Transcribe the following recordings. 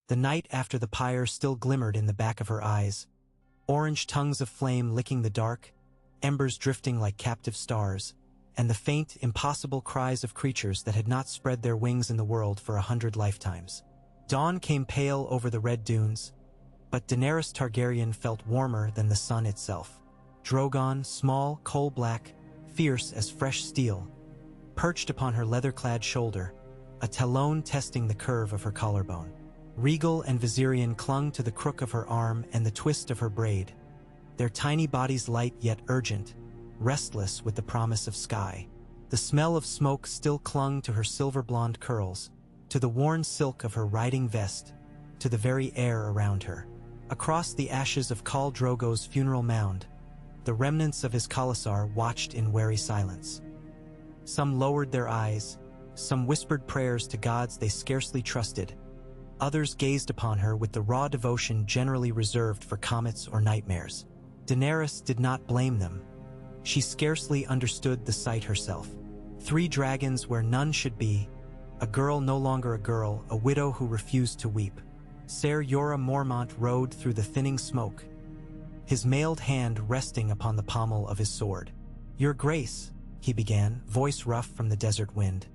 The night after the pyre still glimmered in the back of her eyes, orange tongues of flame licking the dark, embers drifting like captive stars, and the faint, impossible cries of creatures that had not spread their wings in the world for 100 lifetimes. Dawn came pale over the red dunes, but Daenerys Targaryen felt warmer than the sun itself. Drogon, small, coal-black, fierce as fresh steel, perched upon her leather-clad shoulder, a talon testing the curve of her collarbone. Rhaegal and Viserion clung to the crook of her arm and the twist of her braid, their tiny bodies light yet urgent, restless with the promise of sky. The smell of smoke still clung to her silver-blonde curls, to the worn silk of her riding vest, to the very air around her. Across the ashes of Khal Drogo's funeral mound, the remnants of his Khalasar watched in wary silence. Some lowered their eyes, some whispered prayers to gods they scarcely trusted. Others gazed upon her with the raw devotion generally reserved for comets or nightmares. Daenerys did not blame them. She scarcely understood the sight herself. 3 dragons where none should be, a girl no longer a girl, a widow who refused to weep. Ser Jorah Mormont rode through the thinning smoke, his mailed hand resting upon the pommel of his sword. "Your Grace," he began, voice rough from the desert wind.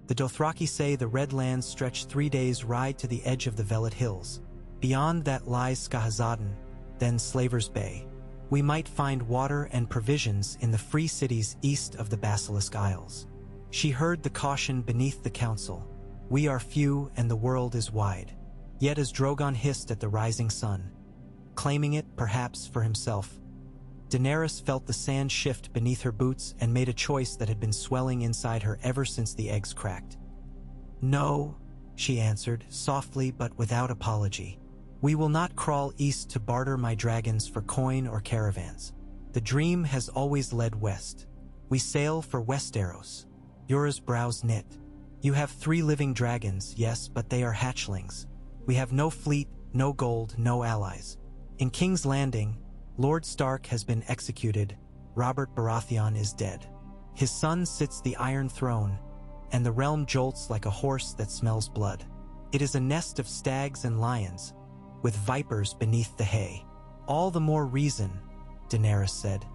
"The Dothraki say the Red Lands stretch 3 days' ride to the edge of the Velvet Hills. Beyond that lies Skahazaden, then Slaver's Bay. We might find water and provisions in the free cities east of the Basilisk Isles." She heard the caution beneath the council. "We are few and the world is wide." Yet as Drogon hissed at the rising sun, claiming it, perhaps, for himself, Daenerys felt the sand shift beneath her boots and made a choice that had been swelling inside her ever since the eggs cracked. "No," she answered, softly but without apology. "We will not crawl east to barter my dragons for coin or caravans. The dream has always led west. We sail for Westeros." Jorah's brows knit. "You have 3 living dragons, yes, but they are hatchlings. We have no fleet, no gold, no allies. In King's Landing, Lord Stark has been executed, Robert Baratheon is dead. His son sits the Iron Throne, and the realm jolts like a horse that smells blood. It is a nest of stags and lions, with vipers beneath the hay. All the more reason," Daenerys said,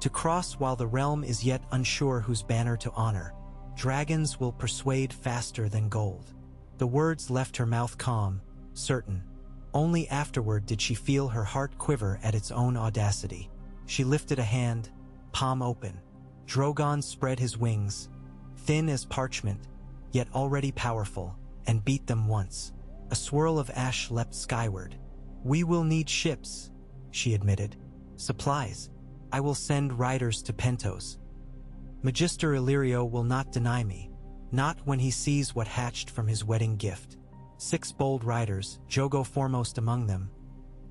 "to cross while the realm is yet unsure whose banner to honor. Dragons will persuade faster than gold." The words left her mouth calm, certain. Only afterward did she feel her heart quiver at its own audacity. She lifted a hand, palm open. Drogon spread his wings, thin as parchment, yet already powerful, and beat them once. A swirl of ash leapt skyward. "We will need ships," she admitted. "Supplies. I will send riders to Pentos. Magister Illyrio will not deny me. Not when he sees what hatched from his wedding gift." 6 bold riders, Jogo foremost among them,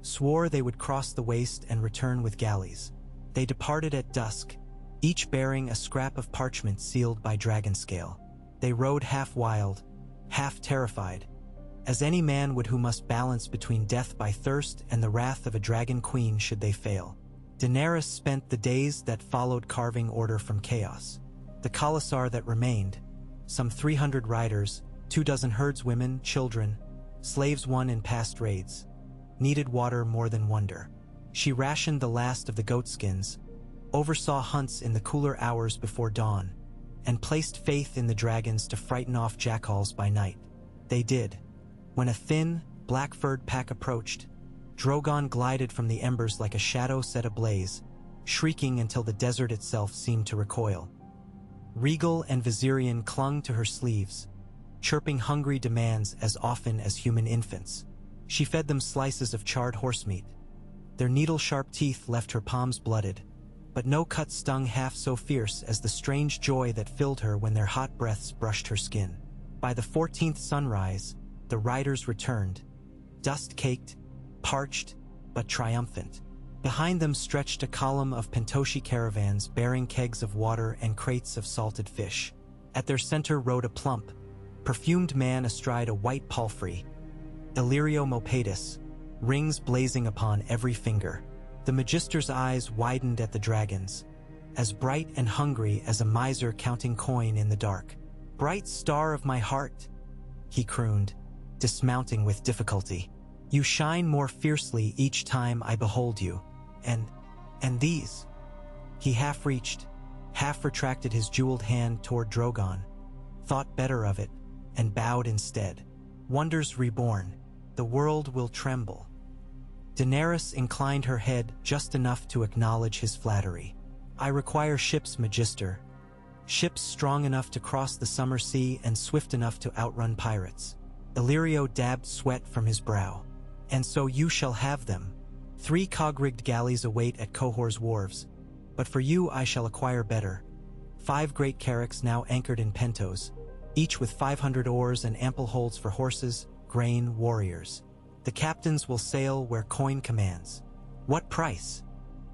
swore they would cross the waste and return with galleys. They departed at dusk, each bearing a scrap of parchment sealed by dragon scale. They rode half wild, half terrified, as any man would who must balance between death by thirst and the wrath of a dragon queen should they fail. Daenerys spent the days that followed carving order from chaos. The Khalasar that remained, some 300 riders, 24 herdswomen, children, slaves won in past raids, needed water more than wonder. She rationed the last of the goatskins, oversaw hunts in the cooler hours before dawn, and placed faith in the dragons to frighten off jackals by night. They did. When a thin, black-furred pack approached, Drogon glided from the embers like a shadow set ablaze, shrieking until the desert itself seemed to recoil. Rhaegal and Viserion clung to her sleeves, chirping hungry demands as often as human infants. She fed them slices of charred horsemeat. Their needle-sharp teeth left her palms blooded, but no cut stung half so fierce as the strange joy that filled her when their hot breaths brushed her skin. By the 14th sunrise, the riders returned, dust-caked, parched, but triumphant. Behind them stretched a column of Pentoshi caravans bearing kegs of water and crates of salted fish. At their center rode a plump, perfumed man astride a white palfrey, Illyrio Mopatus, rings blazing upon every finger. The Magister's eyes widened at the dragons, as bright and hungry as a miser counting coin in the dark. "Bright star of my heart," he crooned, dismounting with difficulty. "You shine more fiercely each time I behold you. And these?" He half reached, half retracted his jeweled hand toward Drogon, thought better of it, and bowed instead. "Wonders reborn. The world will tremble." Daenerys inclined her head just enough to acknowledge his flattery. "I require ships, Magister. Ships strong enough to cross the summer sea and swift enough to outrun pirates." Illyrio dabbed sweat from his brow. "And so you shall have them. 3 cog-rigged galleys await at Qohor's wharves. But for you I shall acquire better. 5 great carracks now anchored in pentos, each with 500 oars and ample holds for horses, grain, warriors. The captains will sail where coin commands." "What price?"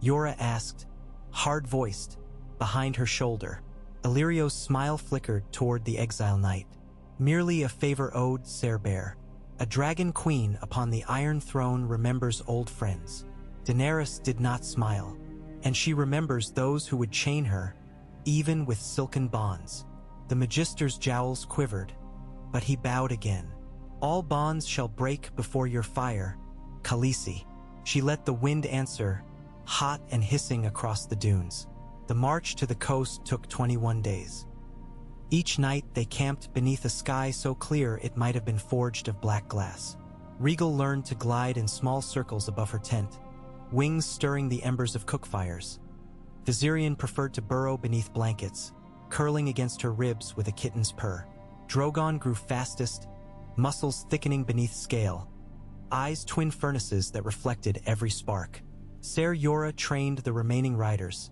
Yora asked, hard-voiced, behind her shoulder. Illyrio's smile flickered toward the exile knight. "Merely a favor owed, Ser Bear. A dragon queen upon the Iron Throne remembers old friends." Daenerys did not smile, and she remembers those who would chain her, even with silken bonds. The Magister's jowls quivered, but he bowed again. "All bonds shall break before your fire, Khaleesi." She let the wind answer, hot and hissing across the dunes. The march to the coast took 21 days. Each night they camped beneath a sky so clear it might have been forged of black glass. Regal learned to glide in small circles above her tent, wings stirring the embers of cookfires. Viserion preferred to burrow beneath blankets, curling against her ribs with a kitten's purr. Drogon grew fastest, muscles thickening beneath scale, eyes twin furnaces that reflected every spark. Ser Yora trained the remaining riders,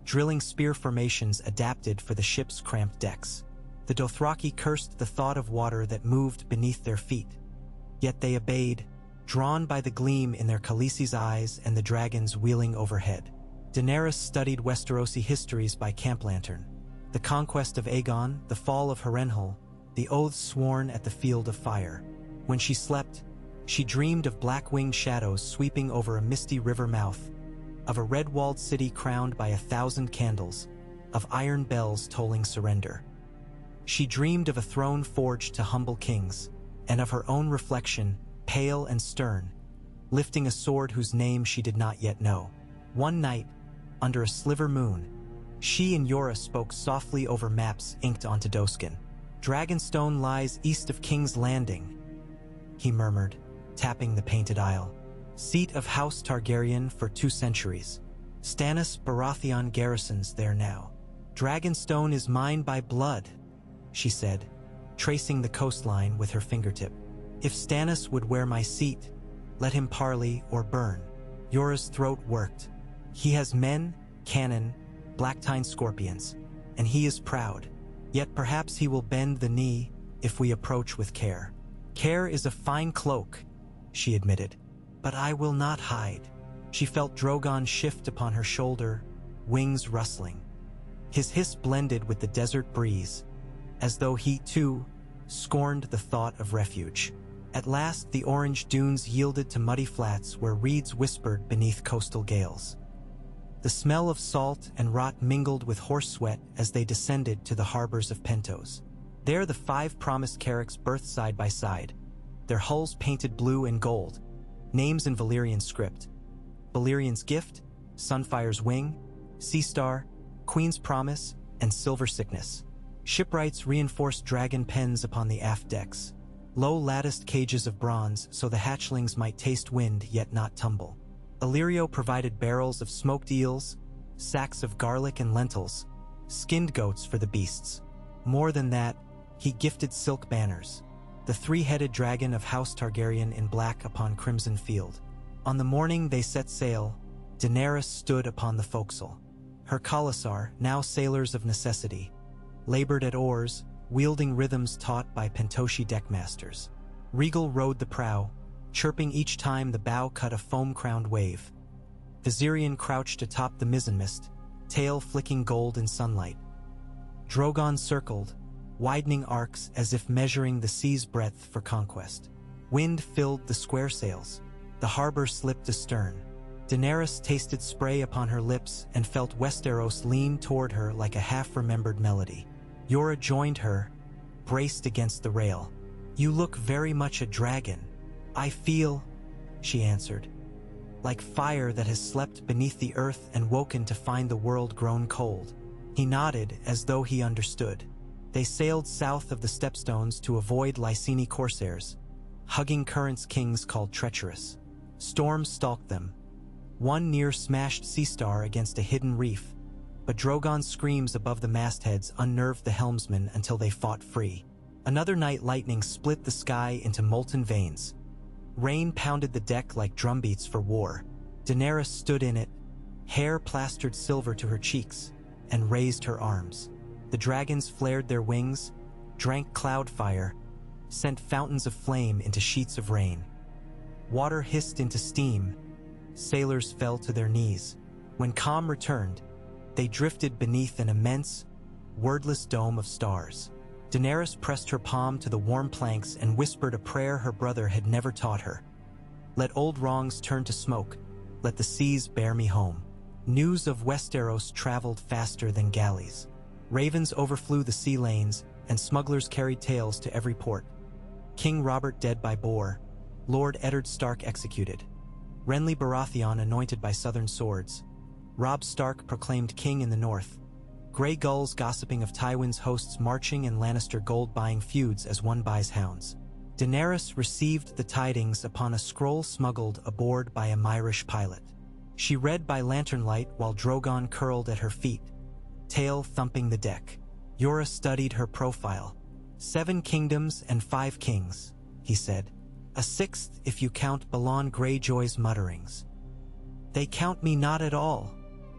drilling spear formations adapted for the ship's cramped decks. The Dothraki cursed the thought of water that moved beneath their feet, yet they obeyed, drawn by the gleam in their Khaleesi's eyes and the dragons wheeling overhead. Daenerys studied Westerosi histories by camp lantern. The conquest of Aegon, the fall of Harrenhal, the oaths sworn at the Field of Fire. When she slept, she dreamed of black-winged shadows sweeping over a misty river mouth, of a red-walled city crowned by 1,000 candles, of iron bells tolling surrender. She dreamed of a throne forged to humble kings, and of her own reflection, pale and stern, lifting a sword whose name she did not yet know. One night, under a sliver moon, she and Yora spoke softly over maps inked onto doeskin. "Dragonstone lies east of King's Landing," he murmured, tapping the painted isle. "Seat of House Targaryen for 2 centuries. Stannis Baratheon garrisons there now. Dragonstone is mine by blood," she said, tracing the coastline with her fingertip. "If Stannis would wear my seat, let him parley or burn." Yora's throat worked. "He has men, cannon, black-tined scorpions, and he is proud. Yet perhaps he will bend the knee if we approach with care." "Care is a fine cloak," she admitted, "but I will not hide." She felt Drogon shift upon her shoulder, wings rustling. His hiss blended with the desert breeze, as though he, too, scorned the thought of refuge. At last the orange dunes yielded to muddy flats where reeds whispered beneath coastal gales. The smell of salt and rot mingled with horse sweat as they descended to the harbors of Pentos. There the 5 promised carracks berthed side by side, their hulls painted blue and gold, names in Valyrian script: Balerian's Gift, Sunfire's Wing, Sea Star, Queen's Promise, and Silver Sickness. Shipwrights reinforced dragon pens upon the aft decks, low latticed cages of bronze so the hatchlings might taste wind yet not tumble. Illyrio provided barrels of smoked eels, sacks of garlic and lentils, skinned goats for the beasts. More than that, he gifted silk banners, the 3-headed dragon of House Targaryen in black upon crimson field. On the morning they set sail, Daenerys stood upon the forecastle. Her Khalasar, now sailors of necessity, labored at oars, wielding rhythms taught by Pentoshi deckmasters. Regal rode the prow, chirping each time the bow cut a foam-crowned wave. Viserion crouched atop the mizzenmast, tail flicking gold in sunlight. Drogon circled, widening arcs as if measuring the sea's breadth for conquest. Wind filled the square sails. The harbor slipped astern. Daenerys tasted spray upon her lips and felt Westeros lean toward her like a half-remembered melody. Yora joined her, braced against the rail. "You look very much a dragon." "I feel," she answered, "like fire that has slept beneath the earth and woken to find the world grown cold." He nodded as though he understood. They sailed south of the Stepstones to avoid Lyseni corsairs, hugging currents kings called treacherous. Storms stalked them. One near smashed sea star against a hidden reef, but Drogon's screams above the mastheads unnerved the helmsmen until they fought free. Another night lightning split the sky into molten veins. Rain pounded the deck like drumbeats for war. Daenerys stood in it, hair plastered silver to her cheeks, and raised her arms. The dragons flared their wings, drank cloud fire, sent fountains of flame into sheets of rain. Water hissed into steam. Sailors fell to their knees. When calm returned, they drifted beneath an immense, wordless dome of stars. Daenerys pressed her palm to the warm planks and whispered a prayer her brother had never taught her. "Let old wrongs turn to smoke. Let the seas bear me home." News of Westeros traveled faster than galleys. Ravens overflew the sea lanes, and smugglers carried tales to every port. King Robert dead by boar, Lord Eddard Stark executed, Renly Baratheon anointed by southern swords, Robb Stark proclaimed king in the north, Grey gulls gossiping of Tywin's hosts marching and Lannister gold-buying feuds as one buys hounds. Daenerys received the tidings upon a scroll smuggled aboard by a Myrish pilot. She read by lantern light while Drogon curled at her feet, tail thumping the deck. Jorah studied her profile. 7 kingdoms and 5 kings, he said. A 6th if you count Balon Greyjoy's mutterings. "They count me not at all,"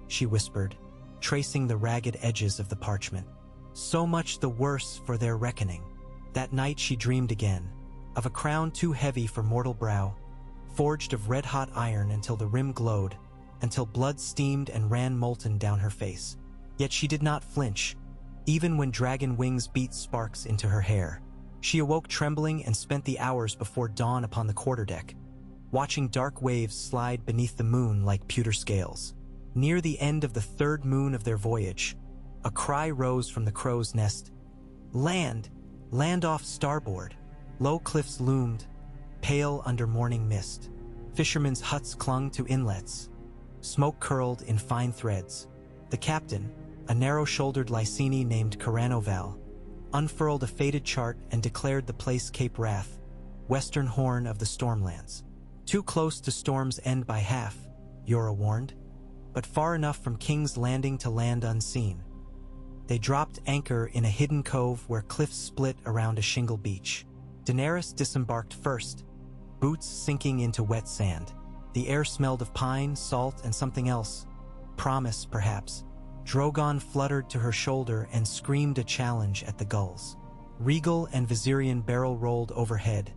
she whispered, tracing the ragged edges of the parchment. "So much the worse for their reckoning." That night she dreamed again, of a crown too heavy for mortal brow, forged of red-hot iron until the rim glowed, until blood steamed and ran molten down her face. Yet she did not flinch, even when dragon wings beat sparks into her hair. She awoke trembling and spent the hours before dawn upon the quarterdeck, watching dark waves slide beneath the moon like pewter scales. Near the end of the 3rd moon of their voyage, a cry rose from the crow's nest. "Land! Land off starboard!" Low cliffs loomed, pale under morning mist. Fishermen's huts clung to inlets. Smoke curled in fine threads. The captain, a narrow-shouldered Lyseni named Caranoval, unfurled a faded chart and declared the place Cape Wrath, western horn of the Stormlands. Too close to Storm's End by half, Jorah warned, but far enough from King's Landing to land unseen. They dropped anchor in a hidden cove where cliffs split around a shingle beach. Daenerys disembarked first, boots sinking into wet sand. The air smelled of pine, salt, and something else. Promise, perhaps. Drogon fluttered to her shoulder and screamed a challenge at the gulls. Regal and Viserion barrel-rolled overhead,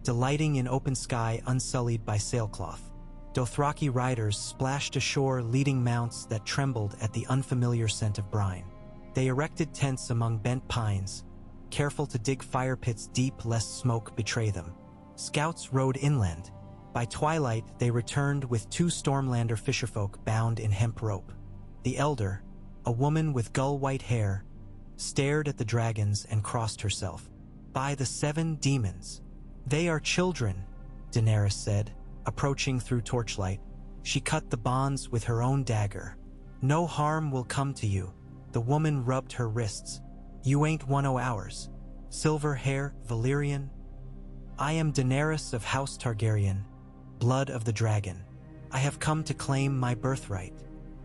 delighting in open sky unsullied by sailcloth. Dothraki riders splashed ashore leading mounts that trembled at the unfamiliar scent of brine. They erected tents among bent pines, careful to dig fire pits deep lest smoke betray them. Scouts rode inland. By twilight, they returned with 2 Stormlander fisherfolk bound in hemp rope. The elder, a woman with gull-white hair, stared at the dragons and crossed herself. "By the 7 demons. They are children," Daenerys said, approaching through torchlight. She cut the bonds with her own dagger. "No harm will come to you." The woman rubbed her wrists. "You ain't one o' ours. Silver hair, Valyrian. I am Daenerys of House Targaryen, blood of the dragon. I have come to claim my birthright."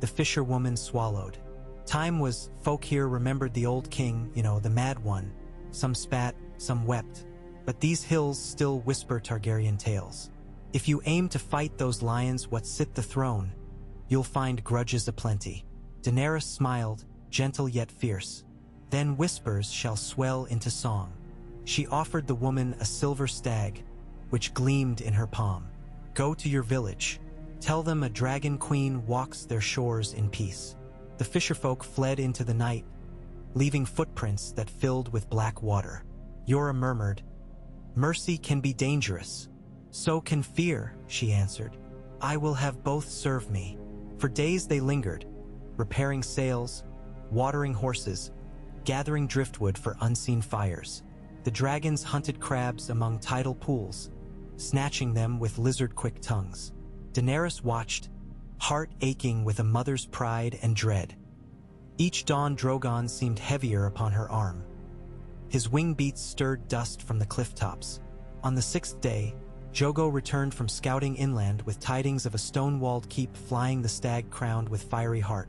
The fisherwoman swallowed. Time was, folk here remembered the old king, the mad one. Some spat, some wept. But these hills still whisper Targaryen tales. If you aim to fight those lions what sit the throne, you'll find grudges aplenty. Daenerys smiled, gentle yet fierce. Then whispers shall swell into song. She offered the woman a silver stag, which gleamed in her palm. "Go to your village. Tell them a dragon queen walks their shores in peace." The fisherfolk fled into the night, leaving footprints that filled with black water. Jorah murmured, "Mercy can be dangerous. So can fear," she answered. "I will have both serve me." For days they lingered, repairing sails, watering horses, gathering driftwood for unseen fires. The dragons hunted crabs among tidal pools, snatching them with lizard-quick tongues. Daenerys watched, heart aching with a mother's pride and dread. Each dawn Drogon seemed heavier upon her arm. His wing beats stirred dust from the cliff tops. On the 6th day, Jogo returned from scouting inland with tidings of a stone-walled keep flying the stag crowned with fiery heart.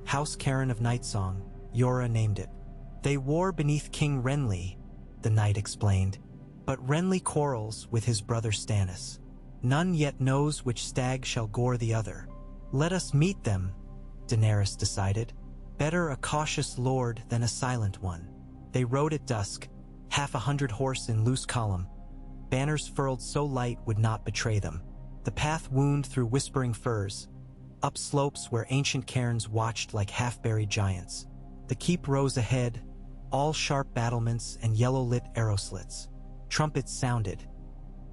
House Karen of Nightsong, Yora named it. They war beneath King Renly, the knight explained, but Renly quarrels with his brother Stannis. None yet knows which stag shall gore the other. Let us meet them, Daenerys decided. Better a cautious lord than a silent one. They rode at dusk, 100 horse in loose column. Banners furled so light would not betray them. The path wound through whispering firs, up slopes where ancient cairns watched like half-buried giants. The keep rose ahead, all sharp battlements and yellow-lit arrow slits. Trumpets sounded.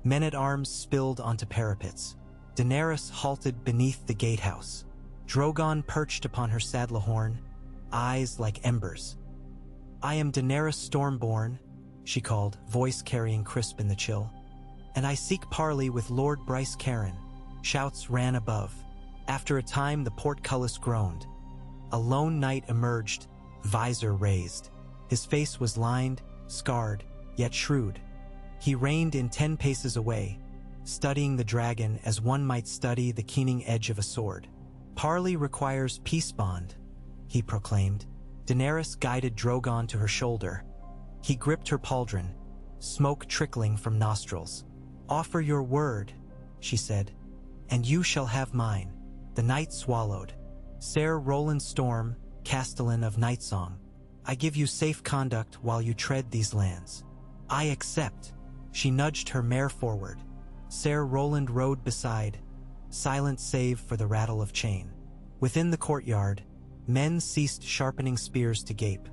Men-at-arms spilled onto parapets. Daenerys halted beneath the gatehouse. Drogon perched upon her saddle-horn, eyes like embers. "I am Daenerys Stormborn," she called, voice carrying crisp in the chill. "And I seek parley with Lord Bryce Caron." Shouts ran above. After a time, the portcullis groaned. A lone knight emerged, visor raised. His face was lined, scarred, yet shrewd. He reined in 10 paces away, studying the dragon as one might study the keening edge of a sword. "Parley requires peace bond," he proclaimed. Daenerys guided Drogon to her shoulder. He gripped her pauldron, smoke trickling from nostrils. "Offer your word," she said, "and you shall have mine." The knight swallowed. "Ser Roland Storm, Castellan of Nightsong, I give you safe conduct while you tread these lands." "I accept." She nudged her mare forward. Ser Roland rode beside, silent save for the rattle of chain. Within the courtyard, men ceased sharpening spears to gape.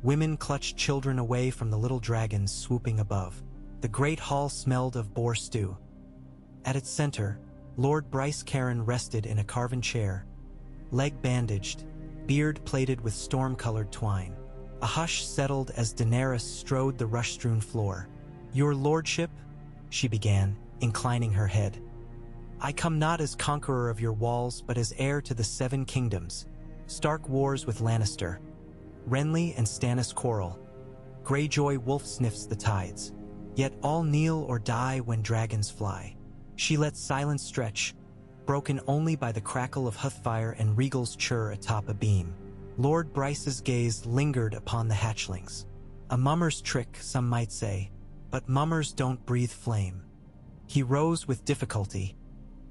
Women clutched children away from the little dragons swooping above. The great hall smelled of boar stew. At its center, Lord Bryce Caron rested in a carven chair, leg bandaged, beard plaited with storm-colored twine. A hush settled as Daenerys strode the rush-strewn floor. "Your lordship," she began, inclining her head. "I come not as conqueror of your walls, but as heir to the 7 kingdoms. Stark wars with Lannister. Renly and Stannis quarrel. Greyjoy wolf sniffs the tides. Yet all kneel or die when dragons fly." She let silence stretch, broken only by the crackle of hearthfire and Regal's churr atop a beam. Lord Bryce's gaze lingered upon the hatchlings. A mummer's trick, some might say, but mummers don't breathe flame. He rose with difficulty,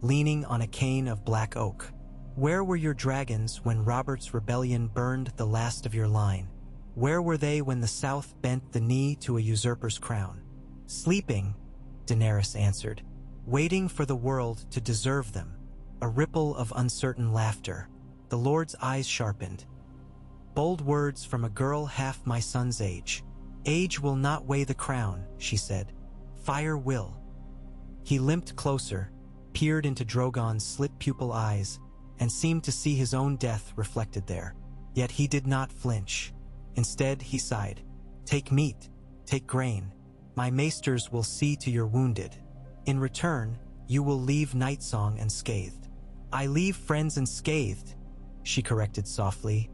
leaning on a cane of black oak. "Where were your dragons when Robert's rebellion burned the last of your line? Where were they when the South bent the knee to a usurper's crown?" "Sleeping," Daenerys answered, "waiting for the world to deserve them." A ripple of uncertain laughter. The Lord's eyes sharpened. "Bold words from a girl half my son's age. Age will not weigh the crown," she said. "Fire will." He limped closer, peered into Drogon's slit-pupil eyes, and seemed to see his own death reflected there. Yet he did not flinch. Instead, he sighed. "Take meat, take grain. My maesters will see to your wounded. In return, you will leave Nightsong unscathed." "I leave friends unscathed," she corrected softly.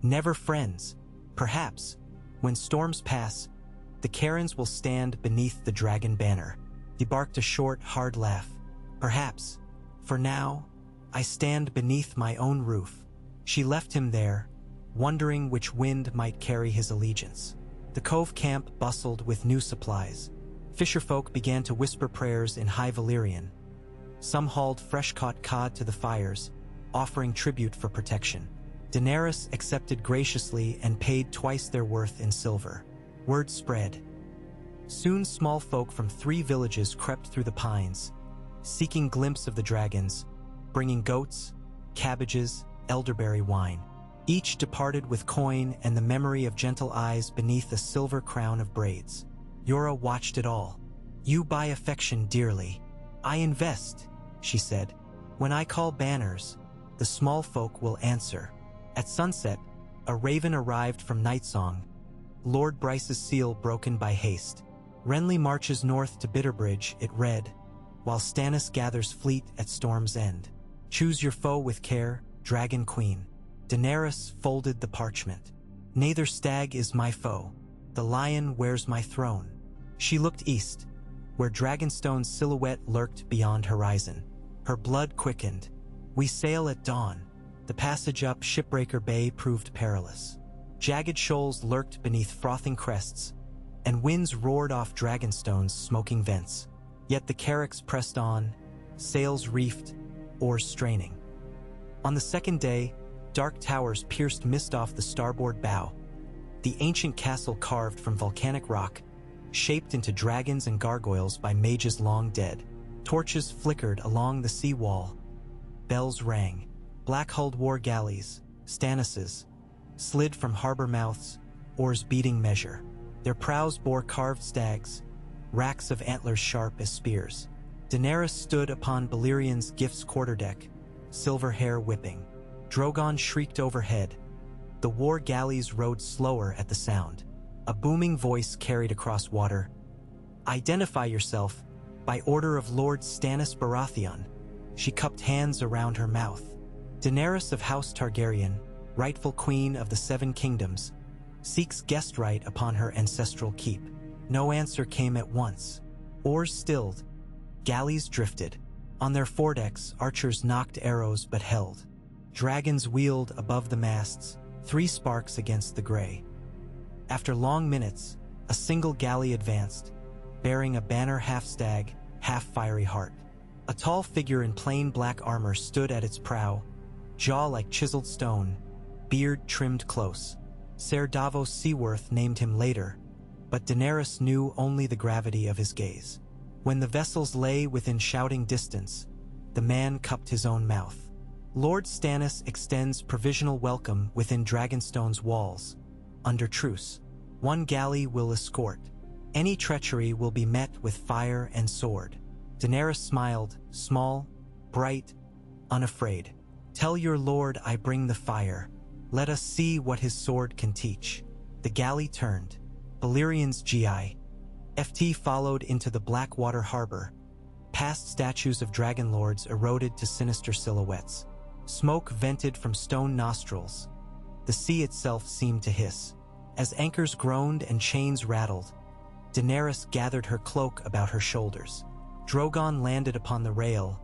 "Never friends. Perhaps, when storms pass, the Carons will stand beneath the dragon banner." He barked a short, hard laugh. "Perhaps. For now, I stand beneath my own roof." She left him there, wondering which wind might carry his allegiance. The cove camp bustled with new supplies. Fisherfolk began to whisper prayers in High Valyrian. Some hauled fresh-caught cod to the fires, offering tribute for protection. Daenerys accepted graciously and paid twice their worth in silver. Word spread. Soon small folk from 3 villages crept through the pines, seeking glimpse of the dragons, bringing goats, cabbages, elderberry wine. Each departed with coin and the memory of gentle eyes beneath a silver crown of braids. Yora watched it all. "You buy affection dearly." "I invest," she said. "When I call banners, the small folk will answer." At sunset, a raven arrived from Nightsong, Lord Bryce's seal broken by haste. Renly marches north to Bitterbridge, it read, while Stannis gathers fleet at Storm's End. Choose your foe with care, Dragon Queen. Daenerys folded the parchment. Neither stag is my foe. The lion wears my throne. She looked east, where Dragonstone's silhouette lurked beyond horizon. Her blood quickened. We sail at dawn. The passage up Shipbreaker Bay proved perilous. Jagged shoals lurked beneath frothing crests, and winds roared off Dragonstone's smoking vents. Yet the carracks pressed on, sails reefed, oars straining. On the second day, dark towers pierced mist off the starboard bow. The ancient castle carved from volcanic rock, shaped into dragons and gargoyles by mages long dead. Torches flickered along the sea wall. Bells rang. Black-hulled war galleys, Stannis's, slid from harbor mouths, oars beating measure. Their prows bore carved stags, racks of antlers sharp as spears. Daenerys stood upon Balerian's Gift's quarterdeck, silver hair whipping. Drogon shrieked overhead. The war galleys rode slower at the sound. A booming voice carried across water. Identify yourself, by order of Lord Stannis Baratheon. She cupped hands around her mouth. Daenerys of House Targaryen, rightful queen of the Seven Kingdoms, seeks guest right upon her ancestral keep. No answer came at once. Oars stilled. Galleys drifted. On their foredecks, archers knocked arrows but held. Dragons wheeled above the masts, 3 sparks against the gray. After long minutes, a single galley advanced, bearing a banner half-stag, half-fiery heart. A tall figure in plain black armor stood at its prow, jaw like chiseled stone, beard trimmed close. Ser Davos Seaworth named him later, but Daenerys knew only the gravity of his gaze. When the vessels lay within shouting distance, the man cupped his own mouth. Lord Stannis extends provisional welcome within Dragonstone's walls. Under truce, 1 galley will escort. Any treachery will be met with fire and sword. Daenerys smiled, small, bright, unafraid. Tell your lord I bring the fire. Let us see what his sword can teach. The galley turned. Balerian's GI.FT followed into the Blackwater harbor. Past statues of dragon lords eroded to sinister silhouettes. Smoke vented from stone nostrils. The sea itself seemed to hiss. As anchors groaned and chains rattled, Daenerys gathered her cloak about her shoulders. Drogon landed upon the rail,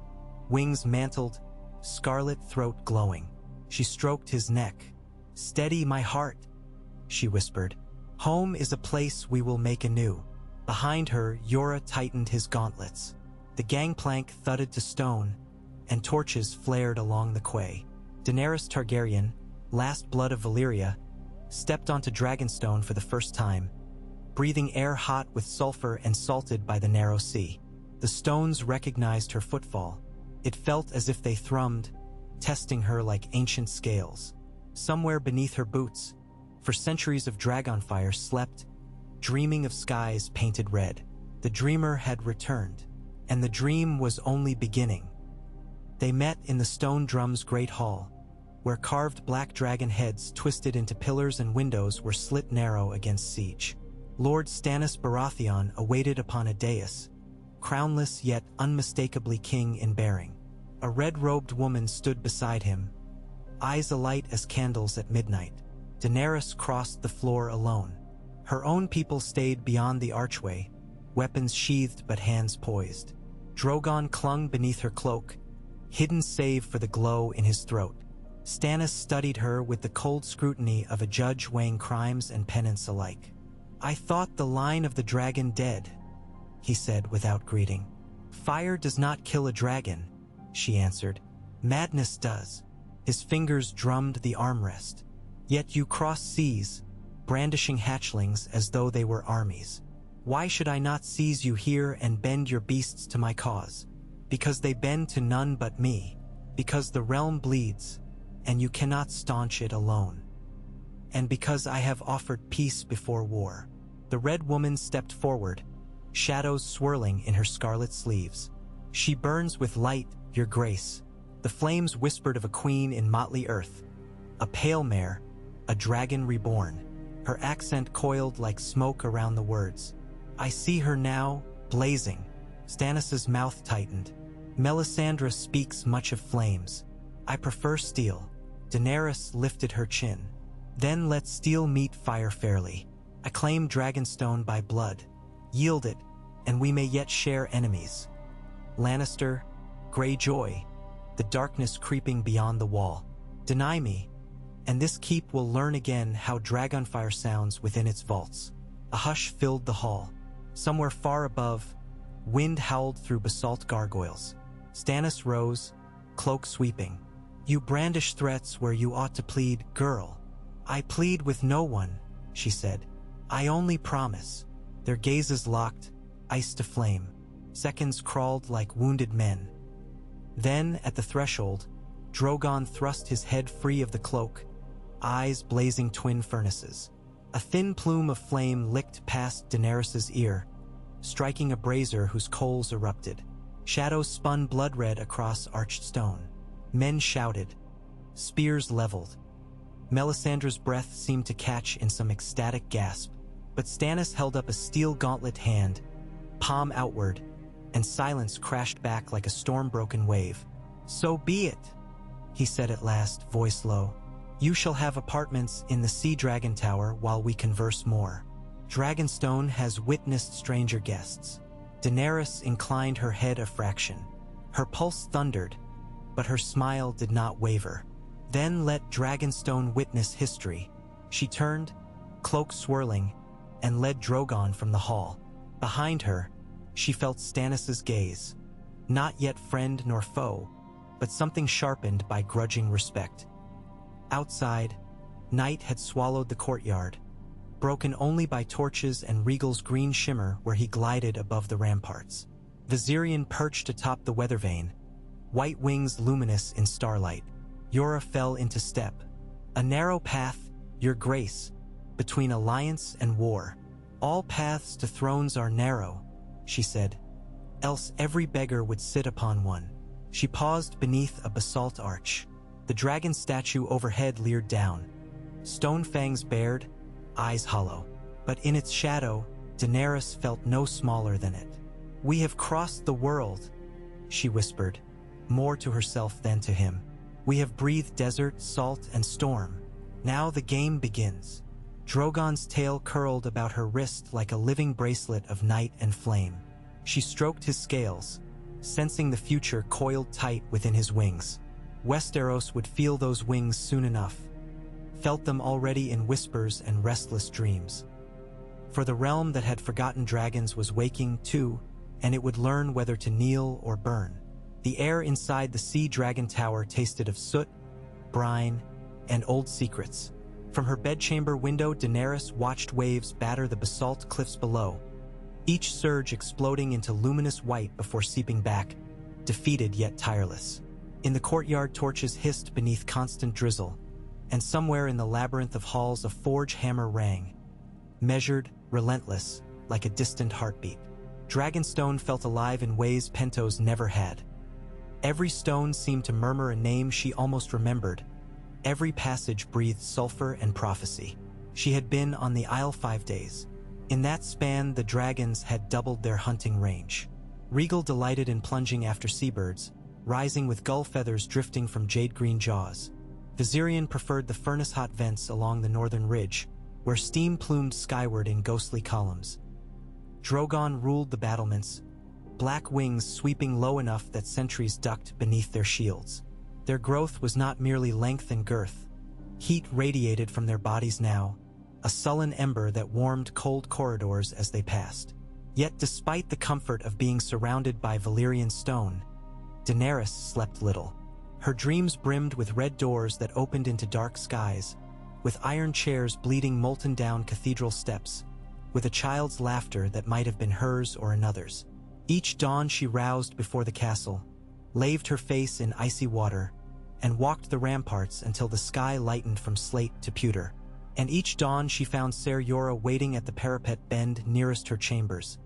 wings mantled, scarlet throat glowing. She stroked his neck. "Steady, my heart," she whispered. "Home is a place we will make anew." Behind her, Yora tightened his gauntlets. The gangplank thudded to stone, and torches flared along the quay. Daenerys Targaryen, last blood of Valyria, stepped onto Dragonstone for the first time, breathing air hot with sulfur and salted by the narrow sea. The stones recognized her footfall. It felt as if they thrummed, testing her like ancient scales. Somewhere beneath her boots, for centuries of dragonfire slept, dreaming of skies painted red. The dreamer had returned, and the dream was only beginning. They met in the Stone Drum's great hall, where carved black dragon heads twisted into pillars and windows were slit narrow against siege. Lord Stannis Baratheon awaited upon a dais, crownless yet unmistakably king in bearing. A red-robed woman stood beside him, eyes alight as candles at midnight. Daenerys crossed the floor alone. Her own people stayed beyond the archway, weapons sheathed but hands poised. Drogon clung beneath her cloak, hidden save for the glow in his throat. Stannis studied her with the cold scrutiny of a judge weighing crimes and penance alike. "I thought the line of the dragon dead," he said without greeting. "Fire does not kill a dragon," she answered. "Madness does." His fingers drummed the armrest. "Yet you cross seas, brandishing hatchlings as though they were armies. Why should I not seize you here and bend your beasts to my cause? Because they bend to none but me. Because the realm bleeds, and you cannot staunch it alone. And because I have offered peace before war." The red woman stepped forward, shadows swirling in her scarlet sleeves. "She burns with light, your grace." The flames whispered of a queen in motley earth, a pale mare, a dragon reborn. her accent coiled like smoke around the words. I see her now, blazing. Stannis's mouth tightened. Melisandre speaks much of flames. I prefer steel. Daenerys lifted her chin. Then let steel meet fire fairly. I claim Dragonstone by blood. Yield it, and we may yet share enemies. Lannister, Greyjoy, the darkness creeping beyond the wall. Deny me, and this keep will learn again how dragonfire sounds within its vaults. A hush filled the hall. Somewhere far above, wind howled through basalt gargoyles. Stannis rose, cloak sweeping. You brandish threats where you ought to plead, girl. I plead with no one, she said. I only promise. Their gazes locked, ice to flame. Seconds crawled like wounded men. Then, at the threshold, Drogon thrust his head free of the cloak, eyes blazing twin furnaces. A thin plume of flame licked past Daenerys' ear, striking a brazier whose coals erupted. Shadows spun blood-red across arched stone. Men shouted. Spears leveled. Melisandre's breath seemed to catch in some ecstatic gasp, but Stannis held up a steel gauntlet hand, palm outward, and silence crashed back like a storm-broken wave. So be it, he said at last, voice low. You shall have apartments in the Sea Dragon Tower while we converse more. Dragonstone has witnessed stranger guests. Daenerys inclined her head a fraction. Her pulse thundered, but her smile did not waver. Then let Dragonstone witness history. She turned, cloak swirling, and led Drogon from the hall. Behind her, she felt Stannis' gaze. Not yet friend nor foe, but something sharpened by grudging respect. Outside, night had swallowed the courtyard, broken only by torches and Rhaegal's green shimmer where he glided above the ramparts. Viserion perched atop the weather vane, white wings luminous in starlight. Yora fell into step. A narrow path, your grace, between alliance and war. All paths to thrones are narrow, she said, else every beggar would sit upon one. She paused beneath a basalt arch. The dragon statue overhead leered down, stone fangs bared, eyes hollow. But in its shadow, Daenerys felt no smaller than it. We have crossed the world, she whispered, more to herself than to him. We have breathed desert, salt, and storm. Now the game begins. Drogon's tail curled about her wrist like a living bracelet of night and flame. She stroked his scales, sensing the future coiled tight within his wings. Westeros would feel those wings soon enough, felt them already in whispers and restless dreams. For the realm that had forgotten dragons was waking too, and it would learn whether to kneel or burn. The air inside the Sea Dragon Tower tasted of soot, brine, and old secrets. From her bedchamber window, Daenerys watched waves batter the basalt cliffs below, each surge exploding into luminous white before seeping back, defeated yet tireless. In the courtyard, torches hissed beneath constant drizzle, and somewhere in the labyrinth of halls a forge hammer rang, measured, relentless, like a distant heartbeat. Dragonstone felt alive in ways Pentos never had. Every stone seemed to murmur a name she almost remembered. Every passage breathed sulfur and prophecy. She had been on the Isle 5 days. In that span, the dragons had doubled their hunting range. Rhaegal delighted in plunging after seabirds, rising with gull feathers drifting from jade-green jaws. Viserion preferred the furnace-hot vents along the northern ridge, where steam plumed skyward in ghostly columns. Drogon ruled the battlements, black wings sweeping low enough that sentries ducked beneath their shields. Their growth was not merely length and girth. Heat radiated from their bodies now, a sullen ember that warmed cold corridors as they passed. Yet despite the comfort of being surrounded by Valyrian stone, Daenerys slept little. Her dreams brimmed with red doors that opened into dark skies, with iron chairs bleeding molten down cathedral steps, with a child's laughter that might have been hers or another's. Each dawn she roused before the castle, laved her face in icy water, and walked the ramparts until the sky lightened from slate to pewter. And each dawn she found Ser Jorah waiting at the parapet bend nearest her chambers,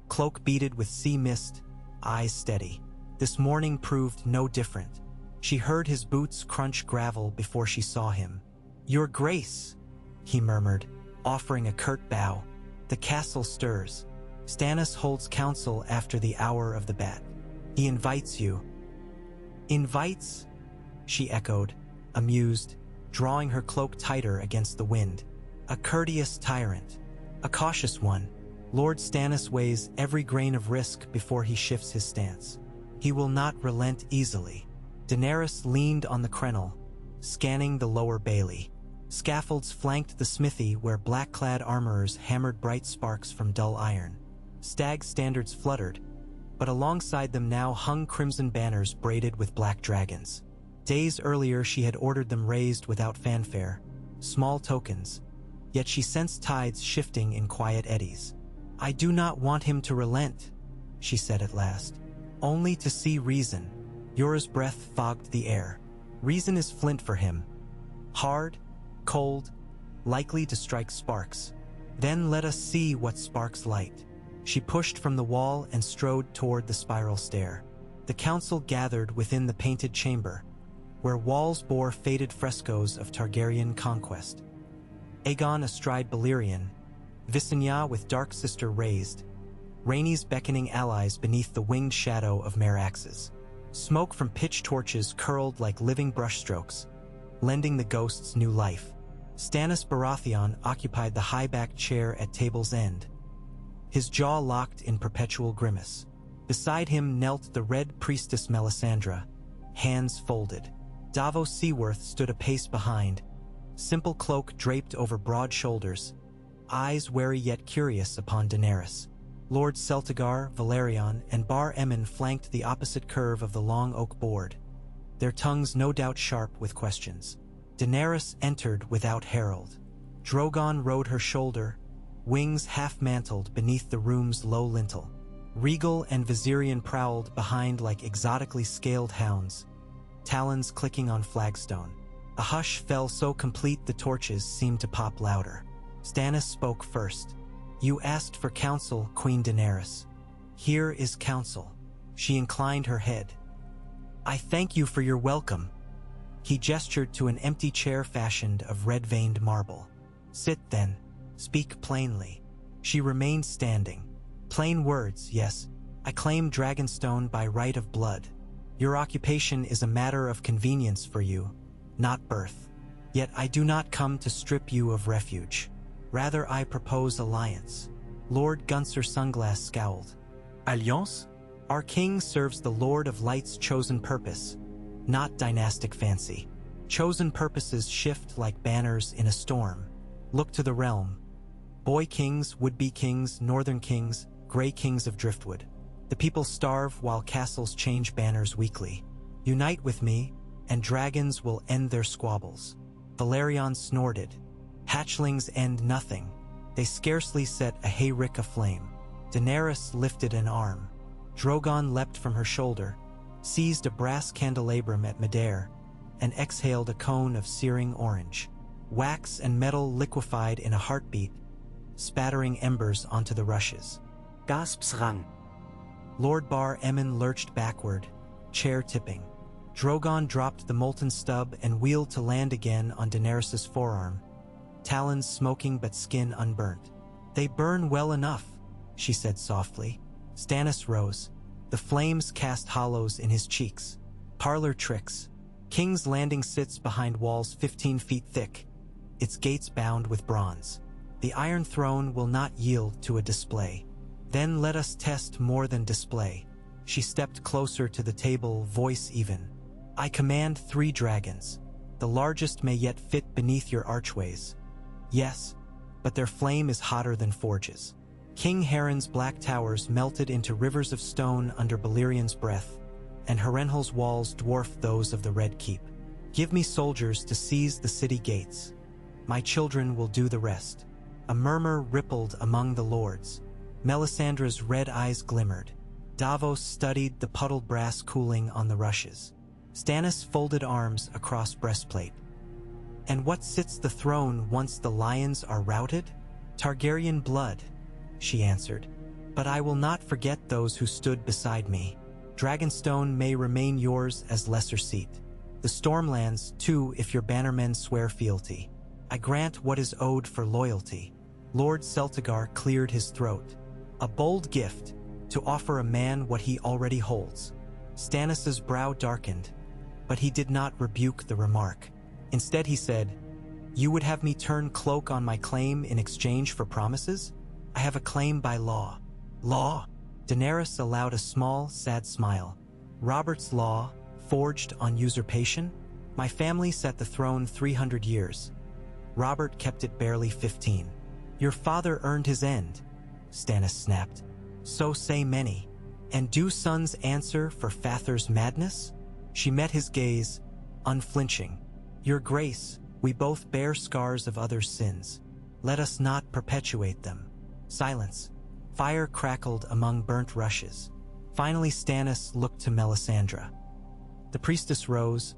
cloak beaded with sea mist, eyes steady. This morning proved no different. She heard his boots crunch gravel before she saw him. "Your Grace," he murmured, offering a curt bow. The castle stirs. Stannis holds council after the hour of the bat. He invites you. Invites? She echoed, amused, drawing her cloak tighter against the wind. A courteous tyrant. A cautious one. Lord Stannis weighs every grain of risk before he shifts his stance. He will not relent easily. Daenerys leaned on the crenel, scanning the lower bailey. Scaffolds flanked the smithy where black-clad armorers hammered bright sparks from dull iron. Stag standards fluttered, but alongside them now hung crimson banners braided with black dragons. Days earlier she had ordered them raised without fanfare, small tokens, yet she sensed tides shifting in quiet eddies. "I do not want him to relent," she said at last. "Only to see reason." Yora's breath fogged the air. Reason is flint for him. Hard, cold, likely to strike sparks. Then let us see what sparks light. She pushed from the wall and strode toward the spiral stair. The council gathered within the painted chamber, where walls bore faded frescoes of Targaryen conquest. Aegon astride Balerion, Visenya with dark sister raised, Rhaenys beckoning allies beneath the winged shadow of Meraxes. Smoke from pitch torches curled like living brushstrokes, lending the ghosts new life. Stannis Baratheon occupied the high-backed chair at table's end, his jaw locked in perpetual grimace. Beside him knelt the red priestess Melisandre, hands folded. Davos Seaworth stood a pace behind, simple cloak draped over broad shoulders, eyes wary yet curious upon Daenerys. Lord Celtigar, Valerion, and Bar Emmon flanked the opposite curve of the long oak board, their tongues no doubt sharp with questions. Daenerys entered without herald. Drogon rode her shoulder, wings half-mantled beneath the room's low lintel. Regal and Viserion prowled behind like exotically scaled hounds, talons clicking on flagstone. A hush fell so complete the torches seemed to pop louder. Stannis spoke first. "You asked for counsel, Queen Daenerys. Here is counsel." She inclined her head. "I thank you for your welcome." He gestured to an empty chair fashioned of red-veined marble. "Sit then. Speak plainly." She remained standing. "Plain words, yes. I claim Dragonstone by right of blood. Your occupation is a matter of convenience for you, not birth. Yet I do not come to strip you of refuge. Rather, I propose alliance." Lord Gunser Sunglass scowled. "Alliance? Our king serves the Lord of Light's chosen purpose, not dynastic fancy. Chosen purposes shift like banners in a storm. Look to the realm. Boy kings, would-be kings, northern kings, gray kings of driftwood. The people starve while castles change banners weekly. Unite with me, and dragons will end their squabbles." Valerion snorted. "Hatchlings end nothing. They scarcely set a hayrick aflame." Daenerys lifted an arm. Drogon leapt from her shoulder, seized a brass candelabrum at midair, and exhaled a cone of searing orange. Wax and metal liquefied in a heartbeat, spattering embers onto the rushes. Gasps rang. Lord Bar Emmon lurched backward, chair tipping. Drogon dropped the molten stub and wheeled to land again on Daenerys' forearm, talons smoking but skin unburnt. "They burn well enough," she said softly. Stannis rose. The flames cast hollows in his cheeks. "Parlor tricks. King's Landing sits behind walls 15 feet thick, its gates bound with bronze. The Iron Throne will not yield to a display. Then let us test more than display." She stepped closer to the table, voice even. "I command 3 dragons. The largest may yet fit beneath your archways. Yes, but their flame is hotter than forges." King Heron's black towers melted into rivers of stone under Balerion's breath, and Harrenhal's walls dwarfed those of the Red Keep. "Give me soldiers to seize the city gates. My children will do the rest." A murmur rippled among the lords. Melisandre's red eyes glimmered. Davos studied the puddled brass cooling on the rushes. Stannis folded arms across breastplate. "And what sits the throne once the lions are routed? Targaryen blood," she answered. "But I will not forget those who stood beside me. Dragonstone may remain yours as lesser seat. The Stormlands, too, if your bannermen swear fealty. I grant what is owed for loyalty." Lord Celtigar cleared his throat. A bold gift, to offer a man what he already holds. Stannis's brow darkened, but he did not rebuke the remark. Instead he said, "You would have me turn cloak on my claim in exchange for promises? I have a claim by law." "Law?" Daenerys allowed a small, sad smile. "Robert's law, forged on usurpation? My family set the throne 300 years. Robert kept it barely 15. Your father earned his end," Stannis snapped. "So say many. And do sons answer for Father's madness?" She met his gaze, unflinching. "Your Grace, we both bear scars of others' sins. Let us not perpetuate them." Silence. Fire crackled among burnt rushes. Finally Stannis looked to Melisandre. The priestess rose,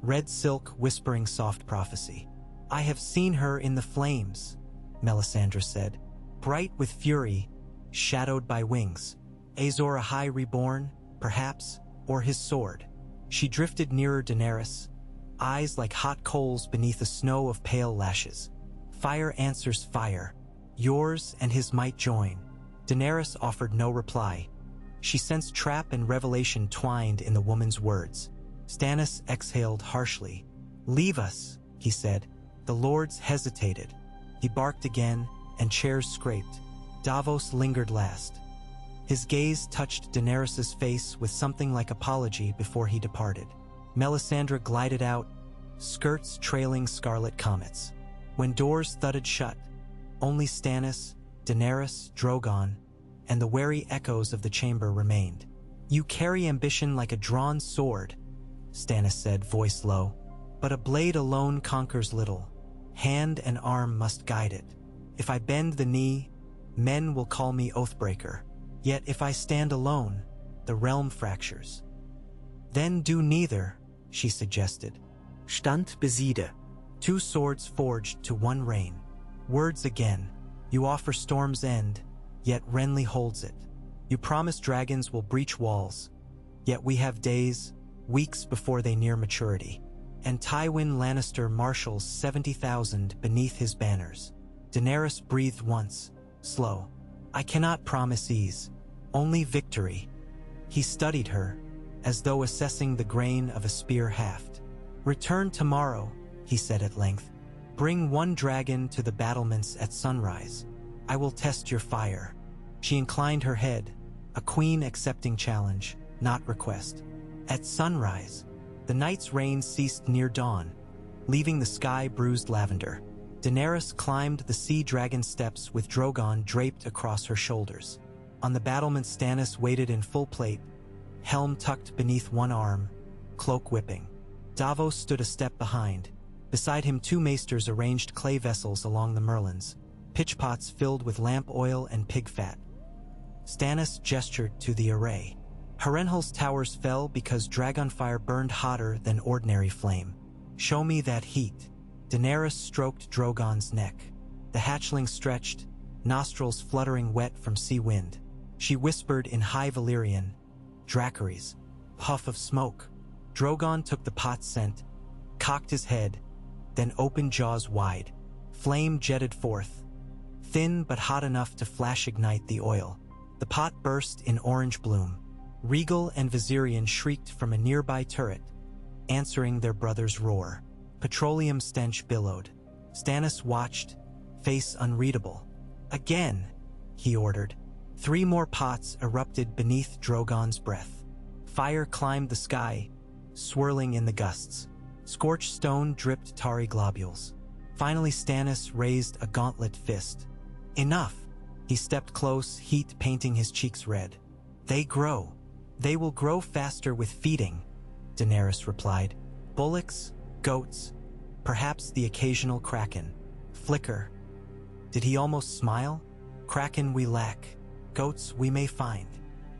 red silk whispering soft prophecy. "I have seen her in the flames," Melisandre said, "bright with fury, shadowed by wings. Azor Ahai reborn, perhaps, or his sword." She drifted nearer Daenerys, eyes like hot coals beneath a snow of pale lashes. "Fire answers fire. Yours and his might join." Daenerys offered no reply. She sensed trap and revelation twined in the woman's words. Stannis exhaled harshly. "Leave us," he said. The lords hesitated. He barked again, and chairs scraped. Davos lingered last. His gaze touched Daenerys' face with something like apology before he departed. Melisandre glided out, skirts trailing scarlet comets. When doors thudded shut, only Stannis, Daenerys, Drogon, and the wary echoes of the chamber remained. "You carry ambition like a drawn sword," Stannis said, voice low. "But a blade alone conquers little. Hand and arm must guide it. If I bend the knee, men will call me Oathbreaker. Yet if I stand alone, the realm fractures." "Then do neither," she suggested. "Stand beside." Two swords forged to one reign. Words again. You offer Storm's End, yet Renly holds it. You promise dragons will breach walls, yet we have days, weeks before they near maturity. And Tywin Lannister marshals 70,000 beneath his banners. Daenerys breathed once, slow. "I cannot promise ease, only victory." He studied her, as though assessing the grain of a spear haft. "Return tomorrow," he said at length. "Bring one dragon to the battlements at sunrise. I will test your fire." She inclined her head, a queen accepting challenge, not request. At sunrise, the night's rain ceased near dawn, leaving the sky bruised lavender. Daenerys climbed the sea dragon steps with Drogon draped across her shoulders. On the battlement Stannis waited in full plate, helm tucked beneath one arm, cloak whipping. Davos stood a step behind. Beside him 2 maesters arranged clay vessels along the merlons, pitchpots filled with lamp oil and pig fat. Stannis gestured to the array. Harrenhal's towers fell because dragonfire burned hotter than ordinary flame. "Show me that heat." Daenerys stroked Drogon's neck. The hatchling stretched, nostrils fluttering wet from sea wind. She whispered in High Valyrian, "Dracarys." Puff of smoke. Drogon took the pot's scent, cocked his head, then opened jaws wide. Flame jetted forth, thin but hot enough to flash ignite the oil. The pot burst in orange bloom. Rhaegal and Viserion shrieked from a nearby turret, answering their brother's roar. Petroleum stench billowed. Stannis watched, face unreadable. "Again," he ordered. 3 more pots erupted beneath Drogon's breath. Fire climbed the sky, swirling in the gusts. Scorched stone dripped tarry globules. Finally Stannis raised a gauntlet fist. "Enough!" He stepped close, heat painting his cheeks red. "They grow. They will grow faster with feeding," Daenerys replied. "Bullocks, goats, perhaps the occasional kraken." Flicker. Did he almost smile? "Kraken we lack. Goats we may find."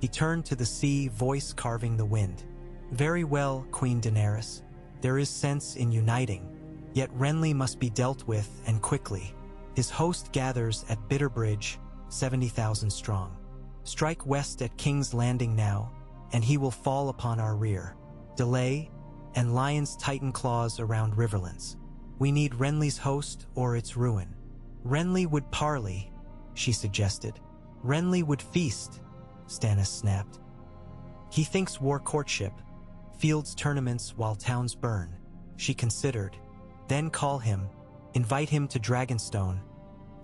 He turned to the sea, voice carving the wind. "Very well, Queen Daenerys. There is sense in uniting. Yet Renly must be dealt with, and quickly. His host gathers at Bitterbridge, 70,000 strong. Strike west at King's Landing now, and he will fall upon our rear. Delay, and lions tighten claws around riverlands. We need Renly's host or its ruin." Renly would parley, she suggested. Renly would feast, Stannis snapped. He thinks war courtship, fields tournaments while towns burn, she considered. Then call him, invite him to Dragonstone,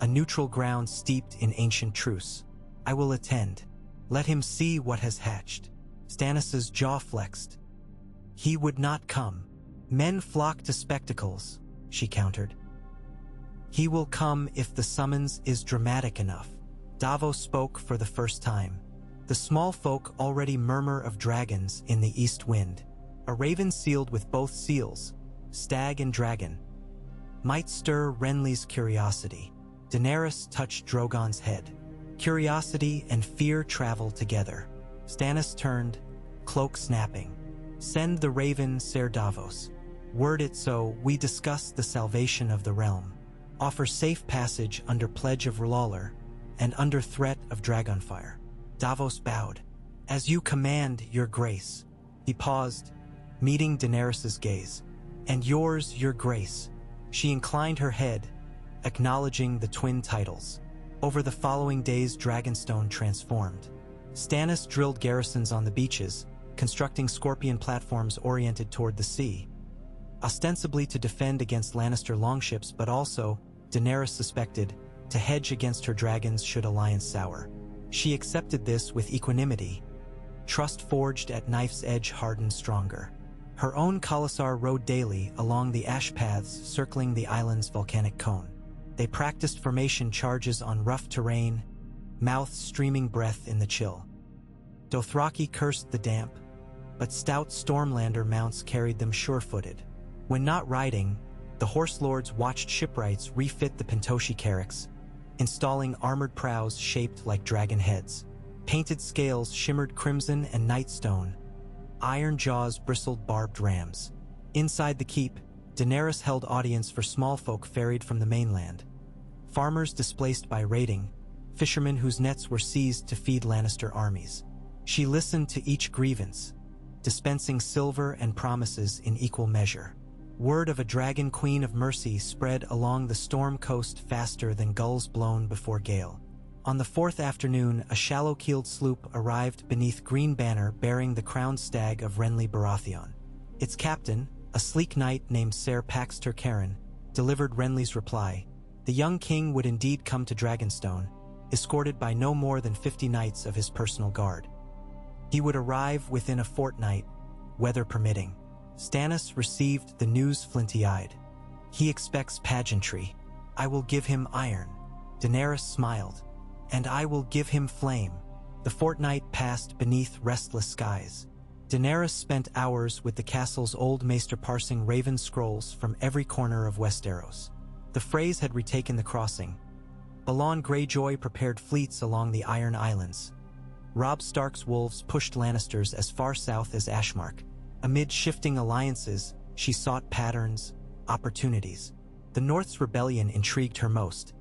a neutral ground steeped in ancient truce. I will attend. Let him see what has hatched. Stannis's jaw flexed. He would not come. Men flock to spectacles, she countered. He will come if the summons is dramatic enough. Davos spoke for the first time. The small folk already murmur of dragons in the east wind. A raven sealed with both seals, stag and dragon, might stir Renly's curiosity. Daenerys touched Drogon's head. Curiosity and fear travel together. Stannis turned, cloak snapping. Send the raven, Ser Davos. Word it so we discuss the salvation of the realm. Offer safe passage under pledge of R'hllor and under threat of dragonfire. Davos bowed. As you command, your grace. He paused, meeting Daenerys's gaze. And yours, your grace. She inclined her head, acknowledging the twin titles. Over the following days, Dragonstone transformed. Stannis drilled garrisons on the beaches, constructing scorpion platforms oriented toward the sea, ostensibly to defend against Lannister longships, but also, Daenerys suspected, to hedge against her dragons should alliance sour. She accepted this with equanimity. Trust forged at knife's edge hardened stronger. Her own Khalasar rode daily along the ash paths circling the island's volcanic cone. They practiced formation charges on rough terrain, mouths streaming breath in the chill. Dothraki cursed the damp, but stout Stormlander mounts carried them sure-footed. When not riding, the horse lords watched shipwrights refit the Pentoshi carracks, installing armored prows shaped like dragon heads. Painted scales shimmered crimson and nightstone. Iron jaws bristled barbed rams. Inside the keep, Daenerys held audience for small folk ferried from the mainland. Farmers displaced by raiding, fishermen whose nets were seized to feed Lannister armies. She listened to each grievance, dispensing silver and promises in equal measure. Word of a dragon queen of mercy spread along the storm coast faster than gulls blown before gale. On the fourth afternoon, a shallow-keeled sloop arrived beneath Green Banner bearing the crowned stag of Renly Baratheon. Its captain, a sleek knight named Ser Pax Turcairn, delivered Renly's reply. The young king would indeed come to Dragonstone, escorted by no more than 50 knights of his personal guard. He would arrive within a fortnight, weather permitting. Stannis received the news flinty-eyed. He expects pageantry. I will give him iron. Daenerys smiled. And I will give him flame. The fortnight passed beneath restless skies. Daenerys spent hours with the castle's old maester parsing raven scrolls from every corner of Westeros. The Freys had retaken the crossing. Balon Greyjoy prepared fleets along the Iron Islands. Robb Stark's wolves pushed Lannisters as far south as Ashmark. Amid shifting alliances, she sought patterns, opportunities. The North's rebellion intrigued her most.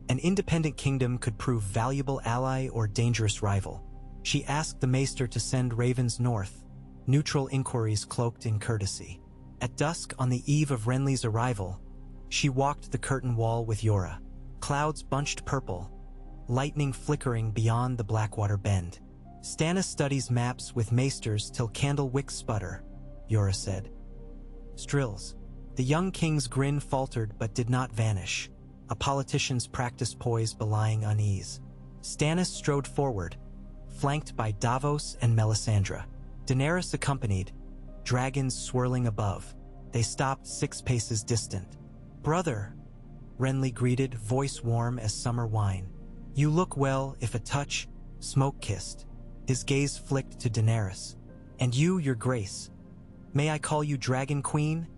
An independent kingdom could prove valuable ally or dangerous rival. She asked the maester to send ravens north, neutral inquiries cloaked in courtesy. At dusk on the eve of Renly's arrival, she walked the curtain wall with Yora. Clouds bunched purple, lightning flickering beyond the Blackwater Bend. Stannis studies maps with maesters till candle wicks sputter, Yora said. Strills. The young king's grin faltered but did not vanish. A politician's practiced poise belying unease. Stannis strode forward, flanked by Davos and Melisandre. Daenerys accompanied, dragons swirling above. They stopped 6 paces distant. Brother, Renly greeted, voice warm as summer wine. You look well, if a touch, smoke-kissed. His gaze flicked to Daenerys. And you, your grace. May I call you Dragon Queen?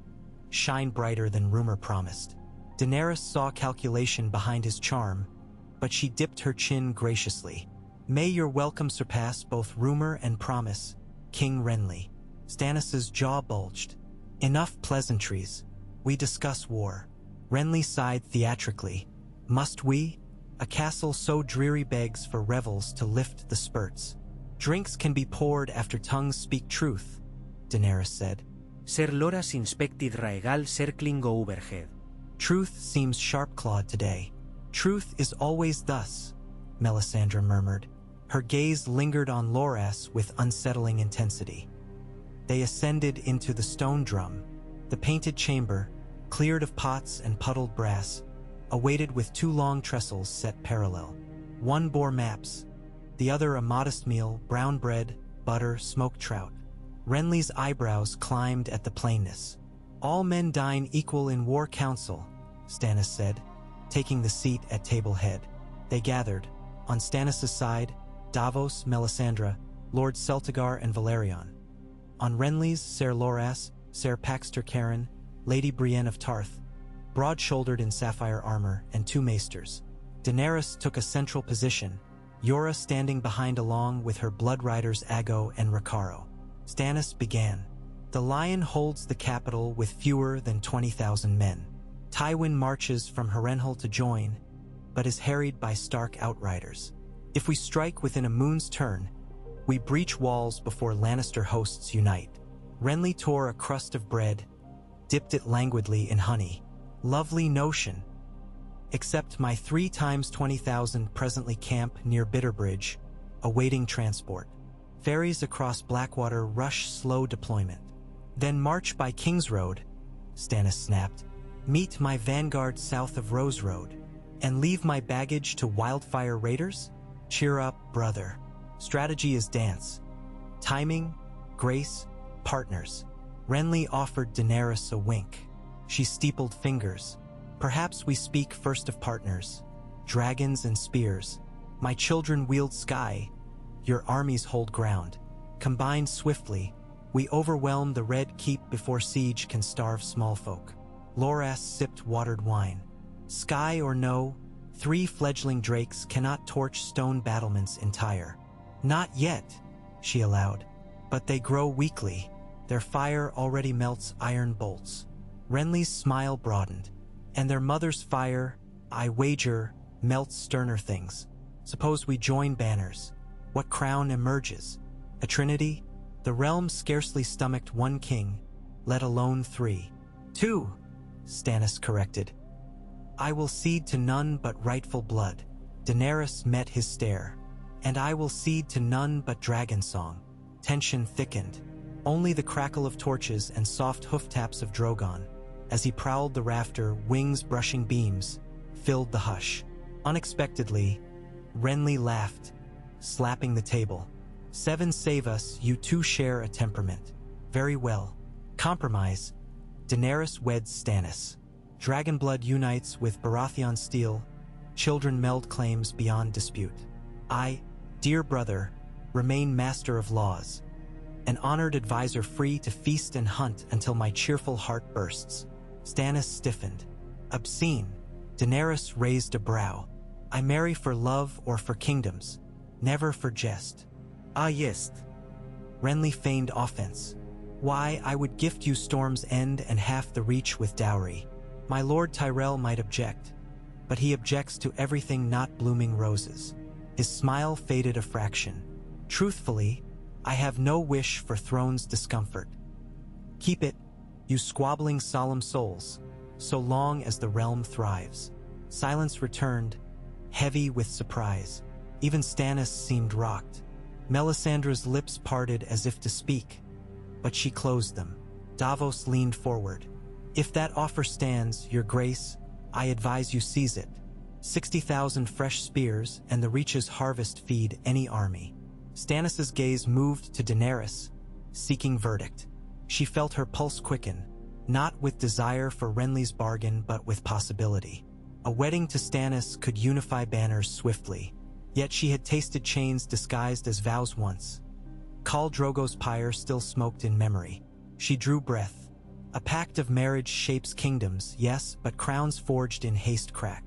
Shine brighter than rumor promised. Daenerys saw calculation behind his charm, but she dipped her chin graciously. May your welcome surpass both rumor and promise, King Renly. Stannis's jaw bulged. Enough pleasantries. We discuss war. Renly sighed theatrically. Must we? A castle so dreary begs for revels to lift the spurts. Drinks can be poured after tongues speak truth, Daenerys said. Ser loras inspectid raegal circling overhead. Truth seems sharp-clawed today. Truth is always thus, Melisandre murmured. Her gaze lingered on Loras with unsettling intensity. They ascended into the stone drum. The painted chamber, cleared of pots and puddled brass, awaited with 2 long trestles set parallel. One bore maps, the other a modest meal, brown bread, butter, smoked trout. Renly's eyebrows climbed at the plainness. All men dine equal in war council, Stannis said, taking the seat at table head. They gathered. On Stannis' side, Davos, Melisandre, Lord Celtigar and Valerion. On Renly's, Ser Loras, Ser Paxter Caron, Lady Brienne of Tarth, broad-shouldered in sapphire armor, and 2 maesters. Daenerys took a central position, Yora standing behind along with her blood riders Aggo and Rakaro. Stannis began. The Lion holds the capital with fewer than 20,000 men. Tywin marches from Harrenhal to join, but is harried by Stark outriders. If we strike within a moon's turn, we breach walls before Lannister hosts unite. Renly tore a crust of bread, dipped it languidly in honey. Lovely notion. Except my 3 times 20,000 presently camp near Bitterbridge, awaiting transport. Ferries across Blackwater rush slow deployment. Then march by King's Road, Stannis snapped. Meet my vanguard south of Rose Road, and leave my baggage to Wildfire Raiders? Cheer up, brother. Strategy is dance. Timing, grace, partners. Renly offered Daenerys a wink. She steepled fingers. Perhaps we speak first of partners. Dragons and spears. My children wield sky. Your armies hold ground. Combined swiftly, we overwhelm the Red Keep before siege can starve small folk. Loras sipped watered wine. Sky or no, 3 fledgling drakes cannot torch stone battlements entire. Not yet, she allowed. But they grow weakly. Their fire already melts iron bolts. Renly's smile broadened. And their mother's fire, I wager, melts sterner things. Suppose we join banners. What crown emerges? A trinity? The realm scarcely stomached 1 king, let alone 3. 2, Stannis corrected. I will cede to none but rightful blood. Daenerys met his stare. And I will cede to none but Dragonsong. Tension thickened. Only the crackle of torches and soft hoof-taps of Drogon, as he prowled the rafter, wings brushing beams, filled the hush. Unexpectedly, Renly laughed, slapping the table. 7 save us, you 2 share a temperament. Very well. Compromise. Daenerys weds Stannis. Dragonblood unites with Baratheon steel. Children meld claims beyond dispute. I, dear brother, remain master of laws. An honored advisor free to feast and hunt until my cheerful heart bursts. Stannis stiffened. Obscene. Daenerys raised a brow. I marry for love or for kingdoms, never for jest. Ah yes. Renly feigned offense. Why, I would gift you Storm's End and half the Reach with dowry. My Lord Tyrell might object, but he objects to everything not blooming roses. His smile faded a fraction. Truthfully, I have no wish for throne's discomfort. Keep it, you squabbling solemn souls, so long as the realm thrives. Silence returned, heavy with surprise. Even Stannis seemed rocked. Melisandre's lips parted as if to speak, but she closed them. Davos leaned forward. If that offer stands, your grace, I advise you seize it. 60,000 fresh spears and the Reach's harvest feed any army. Stannis's gaze moved to Daenerys, seeking verdict. She felt her pulse quicken, not with desire for Renly's bargain but with possibility. A wedding to Stannis could unify banners swiftly, yet she had tasted chains disguised as vows once. Khal Drogo's pyre still smoked in memory. She drew breath. A pact of marriage shapes kingdoms, yes, but crowns forged in haste crack.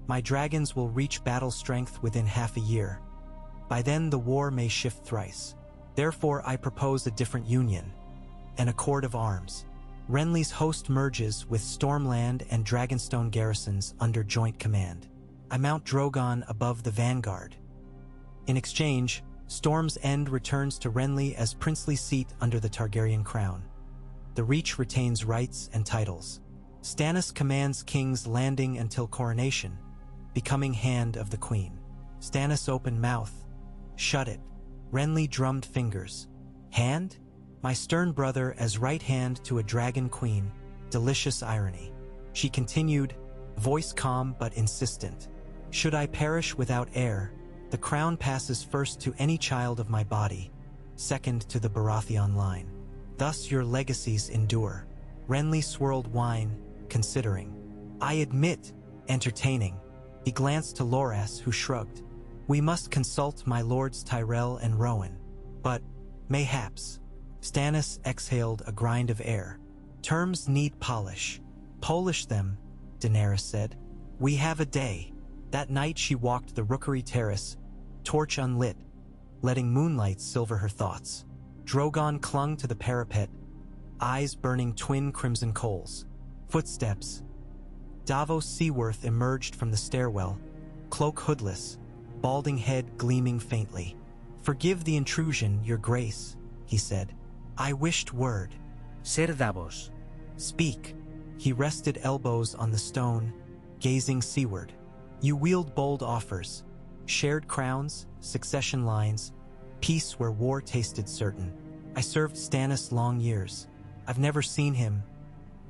My dragons will reach battle strength within half a year. By then the war may shift thrice. Therefore I propose a different union, an accord of arms. Renly's host merges with Stormland and Dragonstone garrisons under joint command. I mount Drogon above the vanguard. In exchange, Storm's End returns to Renly as princely seat under the Targaryen crown. The Reach retains rights and titles. Stannis commands King's Landing until coronation, becoming hand of the queen. Stannis opened mouth. Shut it. Renly drummed fingers. Hand? My stern brother as right hand to a dragon queen. Delicious irony. She continued, voice calm but insistent. Should I perish without heir, the crown passes first to any child of my body, second to the Baratheon line. Thus your legacies endure. Renly swirled wine, considering. I admit, entertaining. He glanced to Loras, who shrugged. We must consult my lords Tyrell and Rowan. But, mayhaps. Stannis exhaled a grind of air. Terms need polish. Polish them, Daenerys said. We have a day. That night she walked the Rookery Terrace, torch unlit, letting moonlight silver her thoughts. Drogon clung to the parapet, eyes burning twin crimson coals. Footsteps. Davos Seaworth emerged from the stairwell, cloak hoodless, balding head gleaming faintly. Forgive the intrusion, your grace, he said. I wished word. Ser Davos. Speak. He rested elbows on the stone, gazing seaward. You wield bold offers, shared crowns, succession lines, peace where war tasted certain. I served Stannis long years. I've never seen him.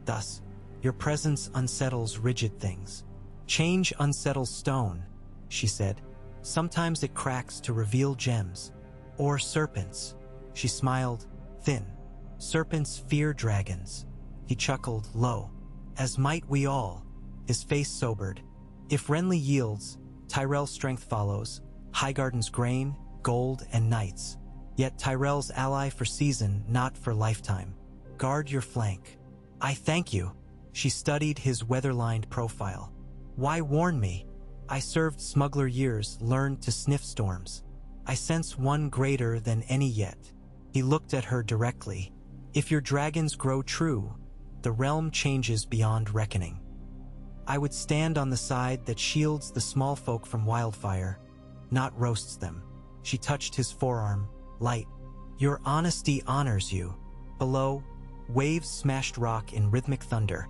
Thus, your presence unsettles rigid things. Change unsettles stone, she said. Sometimes it cracks to reveal gems. Or serpents. She smiled, thin. Serpents fear dragons. He chuckled low. As might we all. His face sobered. If Renly yields, Tyrell's strength follows. Highgarden's grain, gold, and knights. Yet Tyrell's ally for season, not for lifetime. Guard your flank. I thank you. She studied his weather-lined profile. Why warn me? I served smuggler years, learned to sniff storms. I sense one greater than any yet. He looked at her directly. If your dragons grow true, the realm changes beyond reckoning. I would stand on the side that shields the small folk from wildfire, not roasts them. She touched his forearm, light. Your honesty honors you. Below, waves smashed rock in rhythmic thunder.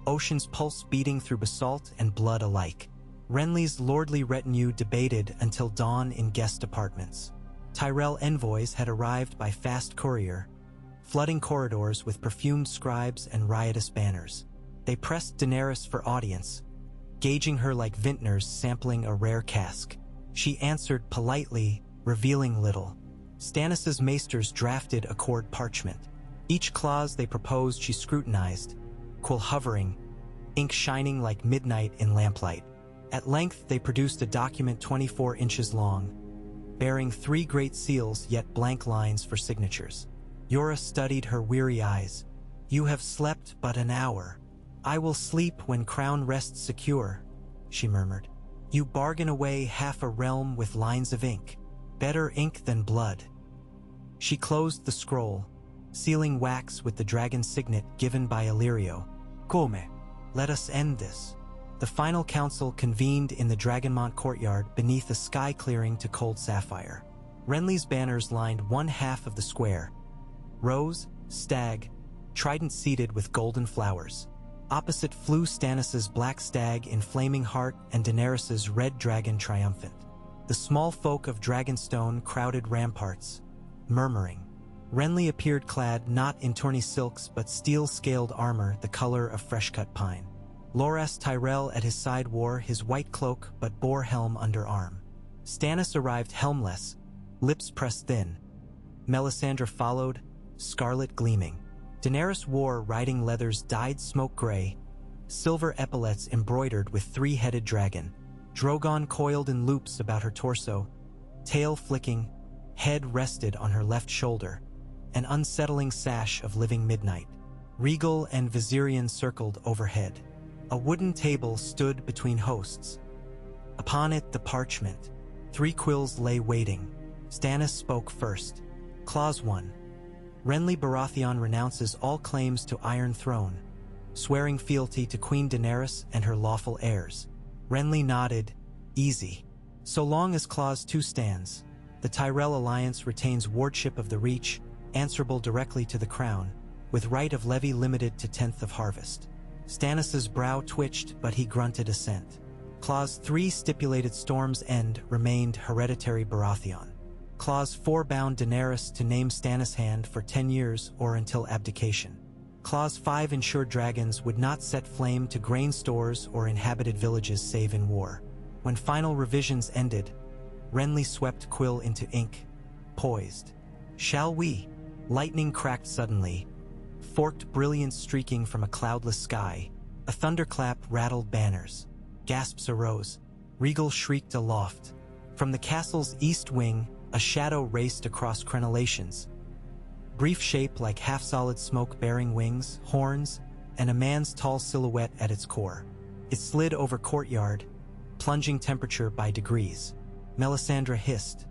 Ocean's pulse beating through basalt and blood alike. Renly's lordly retinue debated until dawn in guest apartments. Tyrell envoys had arrived by fast courier, flooding corridors with perfumed scribes and riotous banners. They pressed Daenerys for audience, gauging her like vintners sampling a rare cask. She answered politely, revealing little. Stannis' maesters drafted a court parchment. Each clause they proposed she scrutinized, quill hovering, ink shining like midnight in lamplight. At length they produced a document 24 inches long, bearing 3 great seals yet blank lines for signatures. Yora studied her weary eyes. You have slept but an hour. I will sleep when crown rests secure, she murmured. You bargain away half a realm with lines of ink. Better ink than blood. She closed the scroll, sealing wax with the dragon signet given by Illyrio. Come, let us end this. The final council convened in the Dragonmont courtyard beneath a sky clearing to cold sapphire. Renly's banners lined one half of the square. Rose, stag, trident seated with golden flowers. Opposite flew Stannis' black stag in flaming heart and Daenerys' red dragon triumphant. The small folk of Dragonstone crowded ramparts, murmuring. Renly appeared clad not in tawny silks but steel-scaled armor the color of fresh-cut pine. Loras Tyrell at his side wore his white cloak but bore helm under arm. Stannis arrived helmless, lips pressed thin. Melisandre followed, scarlet gleaming. Daenerys wore riding leathers dyed smoke gray, silver epaulets embroidered with 3-headed dragon. Drogon coiled in loops about her torso, tail flicking, head rested on her left shoulder, an unsettling sash of living midnight. Regal and Viserion circled overhead. A wooden table stood between hosts. Upon it the parchment. 3 quills lay waiting. Stannis spoke first. Clause 1. Renly Baratheon renounces all claims to Iron Throne, swearing fealty to Queen Daenerys and her lawful heirs. Renly nodded, easy. So long as Clause 2 stands, the Tyrell alliance retains wardship of the Reach, answerable directly to the crown, with right of levy limited to 10th of harvest. Stannis' brow twitched, but he grunted assent. Clause 3 stipulated Storm's End remained hereditary Baratheon. Clause 4 bound Daenerys to name Stannis' hand for 10 years or until abdication. Clause 5 ensured dragons would not set flame to grain stores or inhabited villages save in war. When final revisions ended, Renly swept Quill into ink, poised. "Shall we?" Lightning cracked suddenly, forked brilliance streaking from a cloudless sky. A thunderclap rattled banners. Gasps arose. Rhaegal shrieked aloft. From the castle's east wing, a shadow raced across crenellations. Brief shape like half-solid smoke bearing wings, horns, and a man's tall silhouette at its core. It slid over courtyard, plunging temperature by degrees. Melisandre hissed.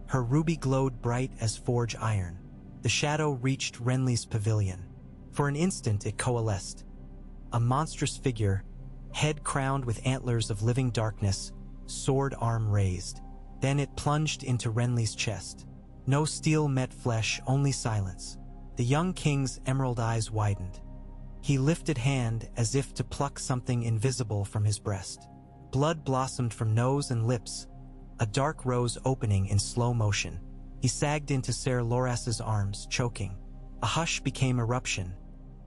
Her ruby glowed bright as forge iron. The shadow reached Renly's pavilion. For an instant it coalesced. A monstrous figure, head crowned with antlers of living darkness, sword arm raised. Then it plunged into Renly's chest. No steel met flesh, only silence. The young king's emerald eyes widened. He lifted hand as if to pluck something invisible from his breast. Blood blossomed from nose and lips, a dark rose opening in slow motion. He sagged into Ser Loras's arms, choking. A hush became eruption.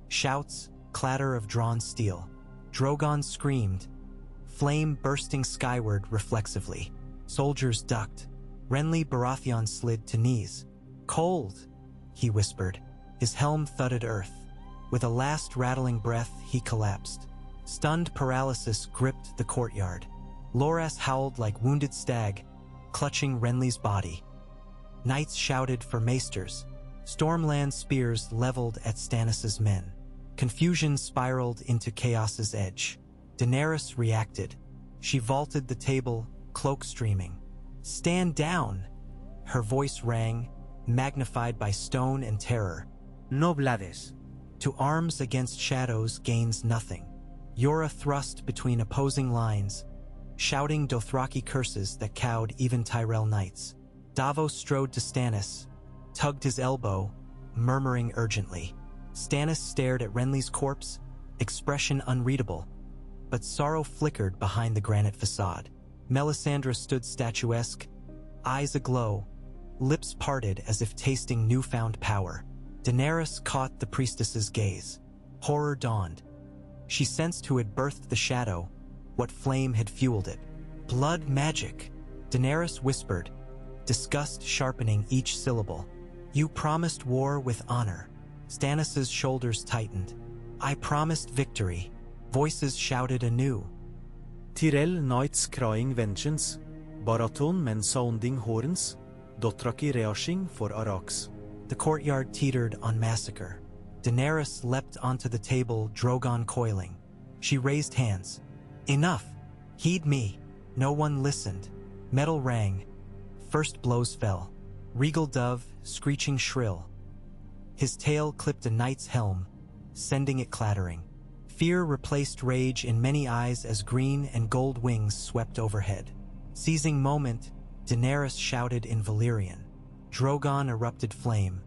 Shouts, clatter of drawn steel. Drogon screamed, flame bursting skyward reflexively. Soldiers ducked. Renly Baratheon slid to knees. "Cold," he whispered. His helm thudded earth. With a last rattling breath, he collapsed. Stunned paralysis gripped the courtyard. Loras howled like wounded stag, clutching Renly's body. Knights shouted for maesters. Stormland spears leveled at Stannis' men. Confusion spiraled into chaos's edge. Daenerys reacted. She vaulted the table, cloak streaming. "Stand down!" Her voice rang, magnified by stone and terror. "No blades." To arms against shadows gains nothing. Yora thrust between opposing lines, shouting Dothraki curses that cowed even Tyrell knights. Davos strode to Stannis, tugged his elbow, murmuring urgently. Stannis stared at Renly's corpse, expression unreadable, but sorrow flickered behind the granite facade. Melisandre stood statuesque, eyes aglow, lips parted as if tasting newfound power. Daenerys caught the priestess's gaze. Horror dawned. She sensed who had birthed the shadow, what flame had fueled it. "Blood magic," Daenerys whispered, disgust sharpening each syllable. "You promised war with honor." Stannis' shoulders tightened. "I promised victory." Voices shouted anew. Tyrell knights crying vengeance, Baratheon men sounding horns, Dothraki reaching for Arax. The courtyard teetered on massacre. Daenerys leapt onto the table, Drogon coiling. She raised hands. "Enough! Heed me!" No one listened. Metal rang. First blows fell. Regal dove, screeching shrill. His tail clipped a knight's helm, sending it clattering. Fear replaced rage in many eyes as green and gold wings swept overhead. Seizing moment, Daenerys shouted in Valyrian. Drogon erupted flame,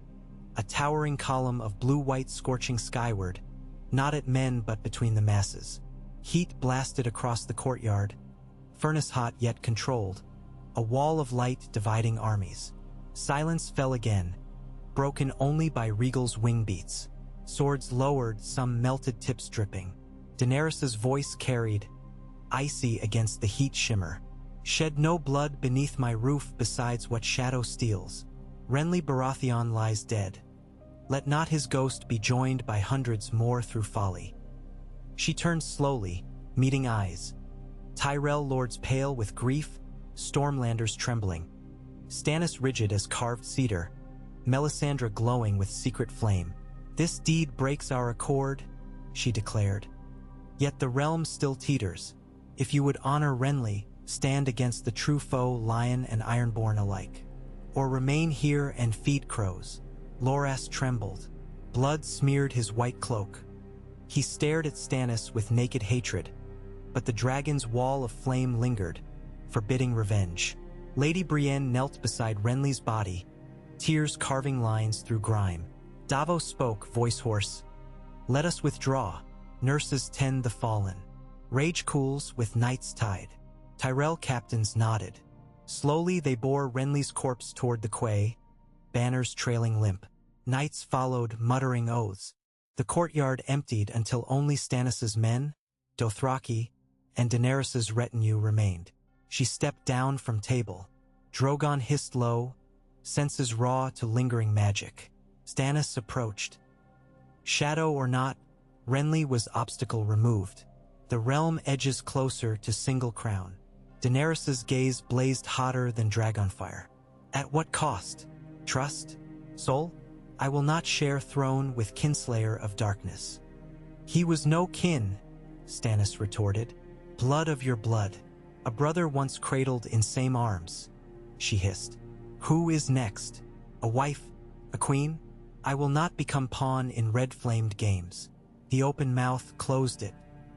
a towering column of blue-white scorching skyward, not at men but between the masses. Heat blasted across the courtyard, furnace-hot yet controlled, a wall of light dividing armies. Silence fell again, broken only by Rhaegal's wing beats. Swords lowered, some melted tips dripping. Daenerys' voice carried, icy against the heat shimmer. "Shed no blood beneath my roof besides what shadow steals. Renly Baratheon lies dead. Let not his ghost be joined by hundreds more through folly." She turned slowly, meeting eyes. Tyrell lords pale with grief, Stormlanders trembling. Stannis rigid as carved cedar, Melisandre glowing with secret flame. "This deed breaks our accord," she declared. "Yet the realm still teeters. If you would honor Renly, stand against the true foe, lion and ironborn alike. Or remain here and feed crows." Loras trembled. Blood smeared his white cloak. He stared at Stannis with naked hatred, but the dragon's wall of flame lingered, forbidding revenge. Lady Brienne knelt beside Renly's body, tears carving lines through grime. Davos spoke, voice hoarse. "Let us withdraw. Nurses tend the fallen. Rage cools with night's tide." Tyrell captains nodded. Slowly they bore Renly's corpse toward the quay, banners trailing limp. Knights followed, muttering oaths. The courtyard emptied until only Stannis's men, Dothraki, and Daenerys's retinue remained. She stepped down from table. Drogon hissed low, senses raw to lingering magic. Stannis approached. Shadow or not, Renly was obstacle removed. The realm edges closer to single crown. Daenerys's gaze blazed hotter than dragonfire. At what cost? Trust? Soul? I will not share throne with kinslayer of darkness. He was no kin, Stannis retorted. Blood of your blood. A brother once cradled in same arms, she hissed. Who is next? A wife? A queen? I will not become pawn in red-flamed games. The open mouth closed it.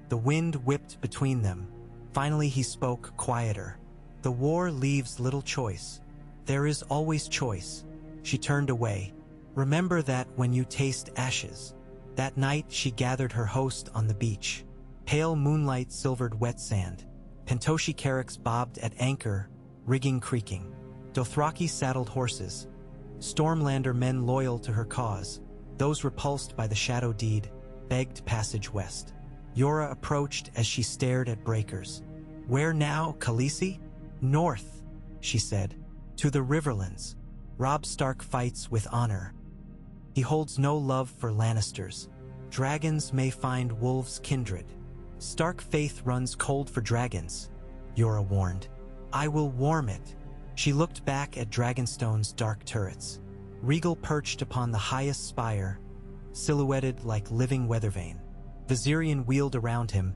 The wind whipped between them. Finally he spoke, quieter. The war leaves little choice. There is always choice. She turned away. Remember that when you taste ashes. That night she gathered her host on the beach. Pale moonlight silvered wet sand. Pentoshi carracks bobbed at anchor, rigging creaking. Dothraki saddled horses. Stormlander men loyal to her cause. Those repulsed by the shadow deed begged passage west. Yora approached as she stared at breakers. Where now, Khaleesi? North, she said. To the Riverlands. Robb Stark fights with honor. He holds no love for Lannisters. Dragons may find wolves kindred. Stark faith runs cold for dragons, Yora warned. I will warm it. She looked back at Dragonstone's dark turrets. Regal perched upon the highest spire, silhouetted like living weathervane. Viserion wheeled around him,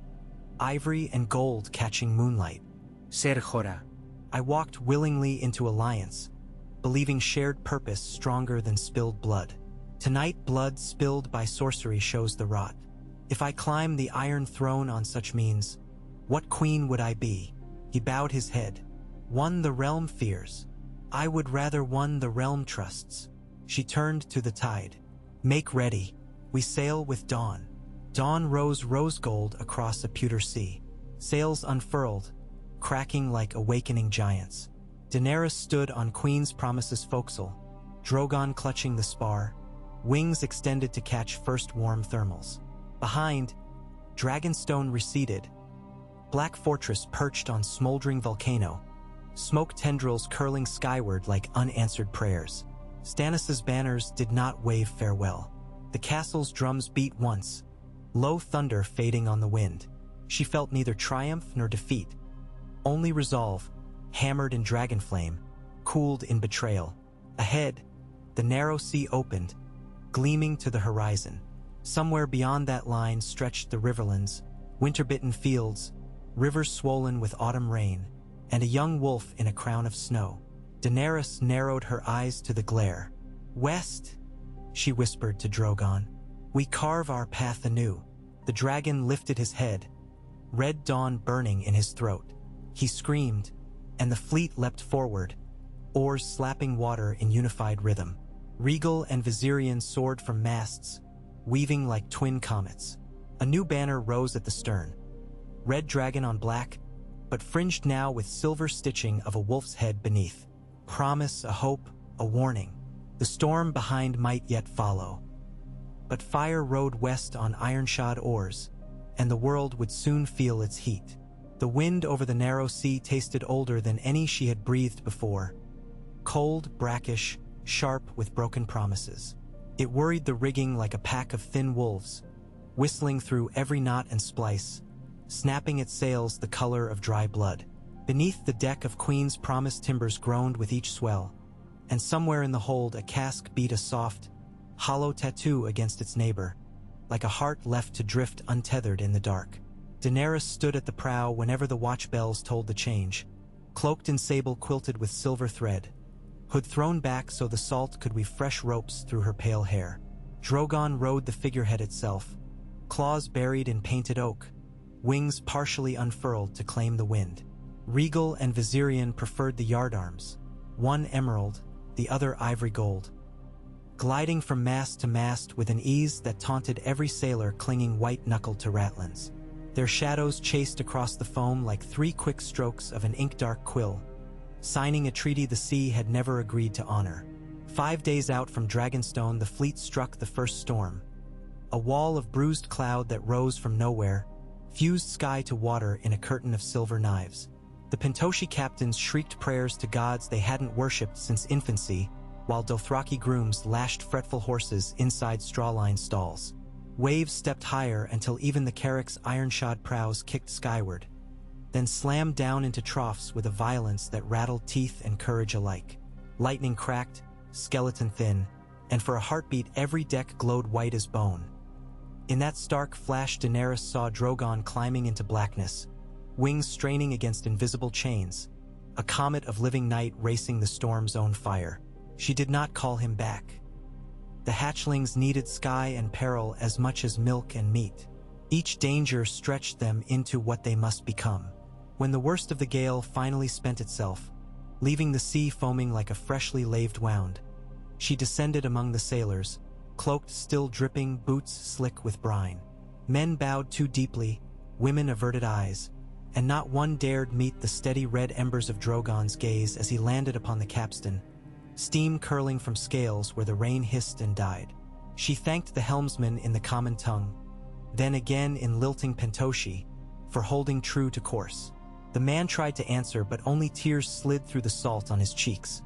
ivory and gold catching moonlight. Ser Jorah. I walked willingly into alliance, believing shared purpose stronger than spilled blood. Tonight blood spilled by sorcery shows the rot. If I climb the Iron Throne on such means, what queen would I be? He bowed his head. One the realm fears. I would rather one the realm trusts. She turned to the tide. Make ready. We sail with dawn. Dawn rose rose gold across a pewter sea. Sails unfurled, cracking like awakening giants. Daenerys stood on Queen's Promise's forecastle, Drogon clutching the spar, wings extended to catch first warm thermals. Behind, Dragonstone receded. Black Fortress perched on smoldering volcano, smoke tendrils curling skyward like unanswered prayers. Stannis's banners did not wave farewell. The castle's drums beat once, low thunder fading on the wind. She felt neither triumph nor defeat, only resolve, hammered in dragonflame, cooled in betrayal. Ahead, the narrow sea opened, gleaming to the horizon. Somewhere beyond that line stretched the Riverlands, winter-bitten fields, rivers swollen with autumn rain, and a young wolf in a crown of snow. Daenerys narrowed her eyes to the glare. West, she whispered to Drogon. We carve our path anew. The dragon lifted his head, red dawn burning in his throat. He screamed, and the fleet leapt forward, oars slapping water in unified rhythm. Regal and Viserion soared from masts, weaving like twin comets. A new banner rose at the stern. Red dragon on black, but fringed now with silver stitching of a wolf's head beneath. Promise, a hope, a warning. The storm behind might yet follow. But fire rode west on iron-shod oars, and the world would soon feel its heat. The wind over the narrow sea tasted older than any she had breathed before. Cold, brackish, sharp with broken promises. It worried the rigging like a pack of thin wolves, whistling through every knot and splice, snapping its sails the color of dry blood. Beneath the deck of Queen's Promise timbers groaned with each swell, and somewhere in the hold a cask beat a soft, hollow tattoo against its neighbor, like a heart left to drift untethered in the dark. Daenerys stood at the prow whenever the watch bells told the change, cloaked in sable quilted with silver thread, hood thrown back so the salt could weave fresh ropes through her pale hair. Drogon rode the figurehead itself, claws buried in painted oak, wings partially unfurled to claim the wind. Regal and Viserion preferred the yardarms, one emerald, the other ivory gold, gliding from mast to mast with an ease that taunted every sailor clinging white-knuckled to ratlins. their shadows chased across the foam like 3 quick strokes of an ink-dark quill, signing a treaty the sea had never agreed to honor. 5 days out from Dragonstone, the fleet struck the first storm. A wall of bruised cloud that rose from nowhere, fused sky to water in a curtain of silver knives. The Pentoshi captains shrieked prayers to gods they hadn't worshipped since infancy, while Dothraki grooms lashed fretful horses inside straw-lined stalls. Waves stepped higher until even the Carrack's iron-shod prows kicked skyward, then slammed down into troughs with a violence that rattled teeth and courage alike. Lightning cracked, skeleton thin, and for a heartbeat every deck glowed white as bone. In that stark flash, Daenerys saw Drogon climbing into blackness, wings straining against invisible chains, a comet of living night racing the storm's own fire. She did not call him back. The hatchlings needed sky and peril as much as milk and meat. Each danger stretched them into what they must become. When the worst of the gale finally spent itself, leaving the sea foaming like a freshly laved wound, she descended among the sailors, cloaked, still dripping, boots slick with brine. Men bowed too deeply, women averted eyes, and not one dared meet the steady red embers of Drogon's gaze as he landed upon the capstan, steam curling from scales where the rain hissed and died. She thanked the helmsman in the common tongue, then again in lilting Pentoshi, for holding true to course. The man tried to answer, but only tears slid through the salt on his cheeks.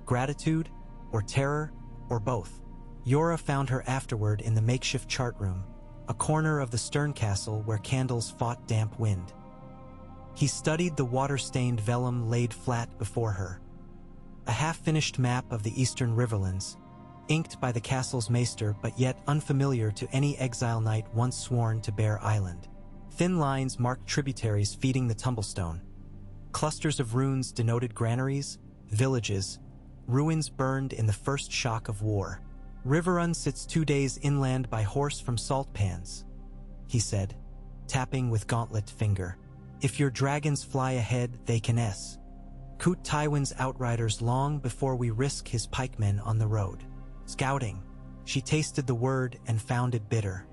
Gratitude, or terror, or both. Yora found her afterward in the makeshift chart room, a corner of the stern castle where candles fought damp wind. He studied the water-stained vellum laid flat before her, a half-finished map of the eastern riverlands, inked by the castle's maester but yet unfamiliar to any exile knight once sworn to Bear Island. Thin lines marked tributaries feeding the Tumblestone. Clusters of runes denoted granaries, villages, ruins burned in the first shock of war. Riverrun sits 2 days inland by horse from salt pans, he said, tapping with gauntlet finger. If your dragons fly ahead, they can s. Coot Tywin's outriders long before we risk his pikemen on the road. Scouting. She tasted the word and found it bitter.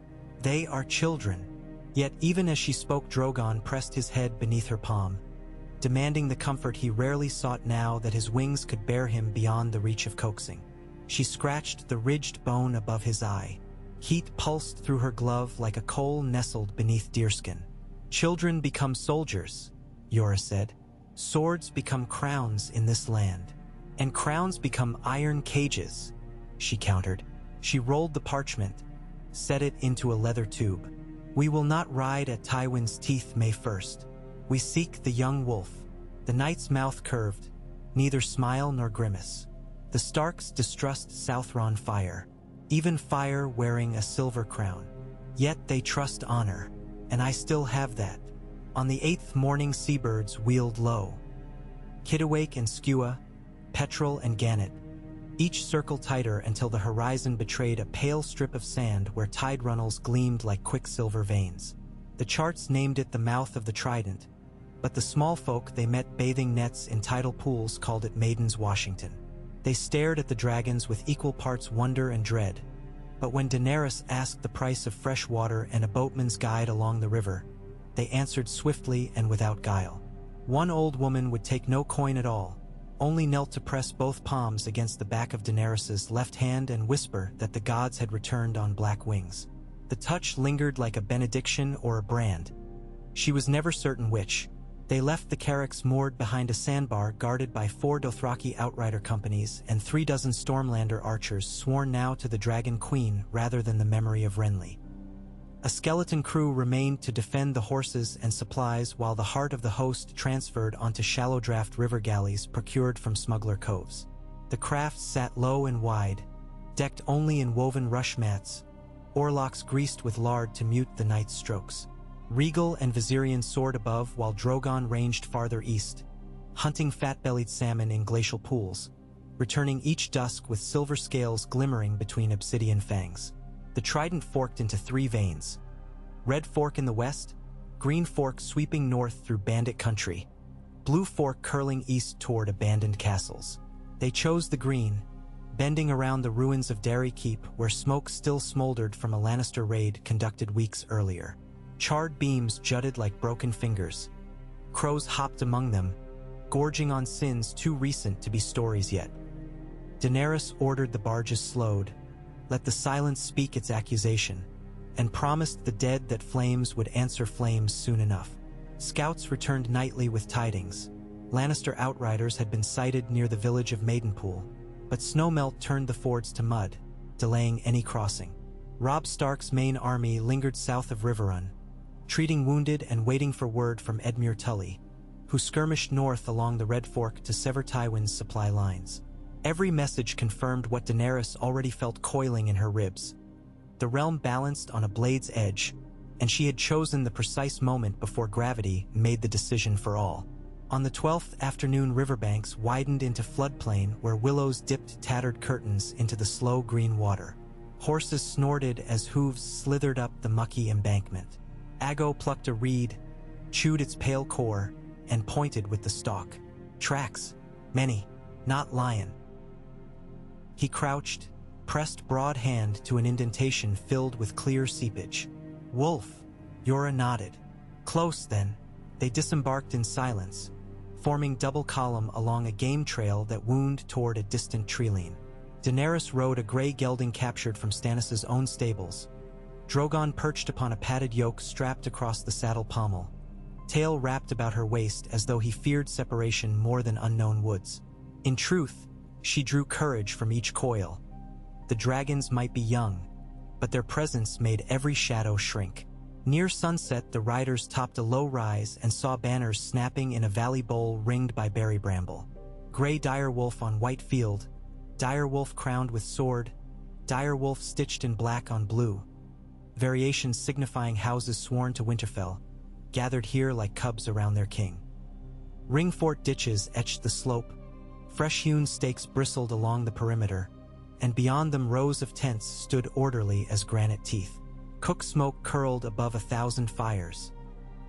They are children. Yet even as she spoke, Drogon pressed his head beneath her palm, demanding the comfort he rarely sought now that his wings could bear him beyond the reach of coaxing. She scratched the ridged bone above his eye. Heat pulsed through her glove like a coal nestled beneath deerskin. Children become soldiers, Yora said. Swords become crowns in this land. And crowns become iron cages, she countered. She rolled the parchment, set it into a leather tube. We will not ride at Tywin's teeth May 1st. We seek the young wolf. The knight's mouth curved, neither smile nor grimace. The Starks distrust Southron fire, even fire wearing a silver crown. Yet they trust honor, and I still have that. On the 8th morning, seabirds wheeled low. Kittiwake and Skua, Petrel and Gannet, each circled tighter until the horizon betrayed a pale strip of sand where tide runnels gleamed like quicksilver veins. The charts named it the mouth of the Trident, but the small folk they met bathing nets in tidal pools called it Maiden's Washington. They stared at the dragons with equal parts wonder and dread, but when Daenerys asked the price of fresh water and a boatman's guide along the river, they answered swiftly and without guile. One old woman would take no coin at all, only knelt to press both palms against the back of Daenerys's left hand and whisper that the gods had returned on black wings. The touch lingered like a benediction or a brand. She was never certain which. They left the Carracks moored behind a sandbar guarded by 4 Dothraki outrider companies and 36 Stormlander archers sworn now to the Dragon Queen rather than the memory of Renly. A skeleton crew remained to defend the horses and supplies while the heart of the host transferred onto shallow draft river galleys procured from smuggler coves. The crafts sat low and wide, decked only in woven rush mats, oarlocks greased with lard to mute the night's strokes. Regal and Viserion soared above while Drogon ranged farther east, hunting fat-bellied salmon in glacial pools, returning each dusk with silver scales glimmering between obsidian fangs. The Trident forked into 3 veins. Red Fork in the west, Green Fork sweeping north through bandit country, Blue Fork curling east toward abandoned castles. They chose the green, bending around the ruins of Derry Keep where smoke still smoldered from a Lannister raid conducted weeks earlier. Charred beams jutted like broken fingers. Crows hopped among them, gorging on sins too recent to be stories yet. Daenerys ordered the barges slowed, let the silence speak its accusation, and promised the dead that flames would answer flames soon enough. Scouts returned nightly with tidings. Lannister outriders had been sighted near the village of Maidenpool, but snowmelt turned the fords to mud, delaying any crossing. Robb Stark's main army lingered south of Riverrun, treating wounded and waiting for word from Edmure Tully, who skirmished north along the Red Fork to sever Tywin's supply lines. Every message confirmed what Daenerys already felt coiling in her ribs. The realm balanced on a blade's edge, and she had chosen the precise moment before gravity made the decision for all. On the 12th afternoon, riverbanks widened into floodplain where willows dipped tattered curtains into the slow green water. Horses snorted as hooves slithered up the mucky embankment. Aggo plucked a reed, chewed its pale core, and pointed with the stalk. Tracks. Many. Not lion. He crouched, pressed broad hand to an indentation filled with clear seepage. Wolf. Yora nodded. Close, then. They disembarked in silence, forming double column along a game trail that wound toward a distant treeline. Daenerys rode a gray gelding captured from Stannis' own stables. Drogon perched upon a padded yoke strapped across the saddle pommel, tail wrapped about her waist as though he feared separation more than unknown woods. In truth, she drew courage from each coil. The dragons might be young, but their presence made every shadow shrink. Near sunset, the riders topped a low rise and saw banners snapping in a valley bowl ringed by berry bramble. Gray direwolf on white field, direwolf crowned with sword, direwolf stitched in black on blue. Variations signifying houses sworn to Winterfell, gathered here like cubs around their king. Ringfort ditches etched the slope, fresh-hewn stakes bristled along the perimeter, and beyond them rows of tents stood orderly as granite teeth. Cook smoke curled above 1,000 fires.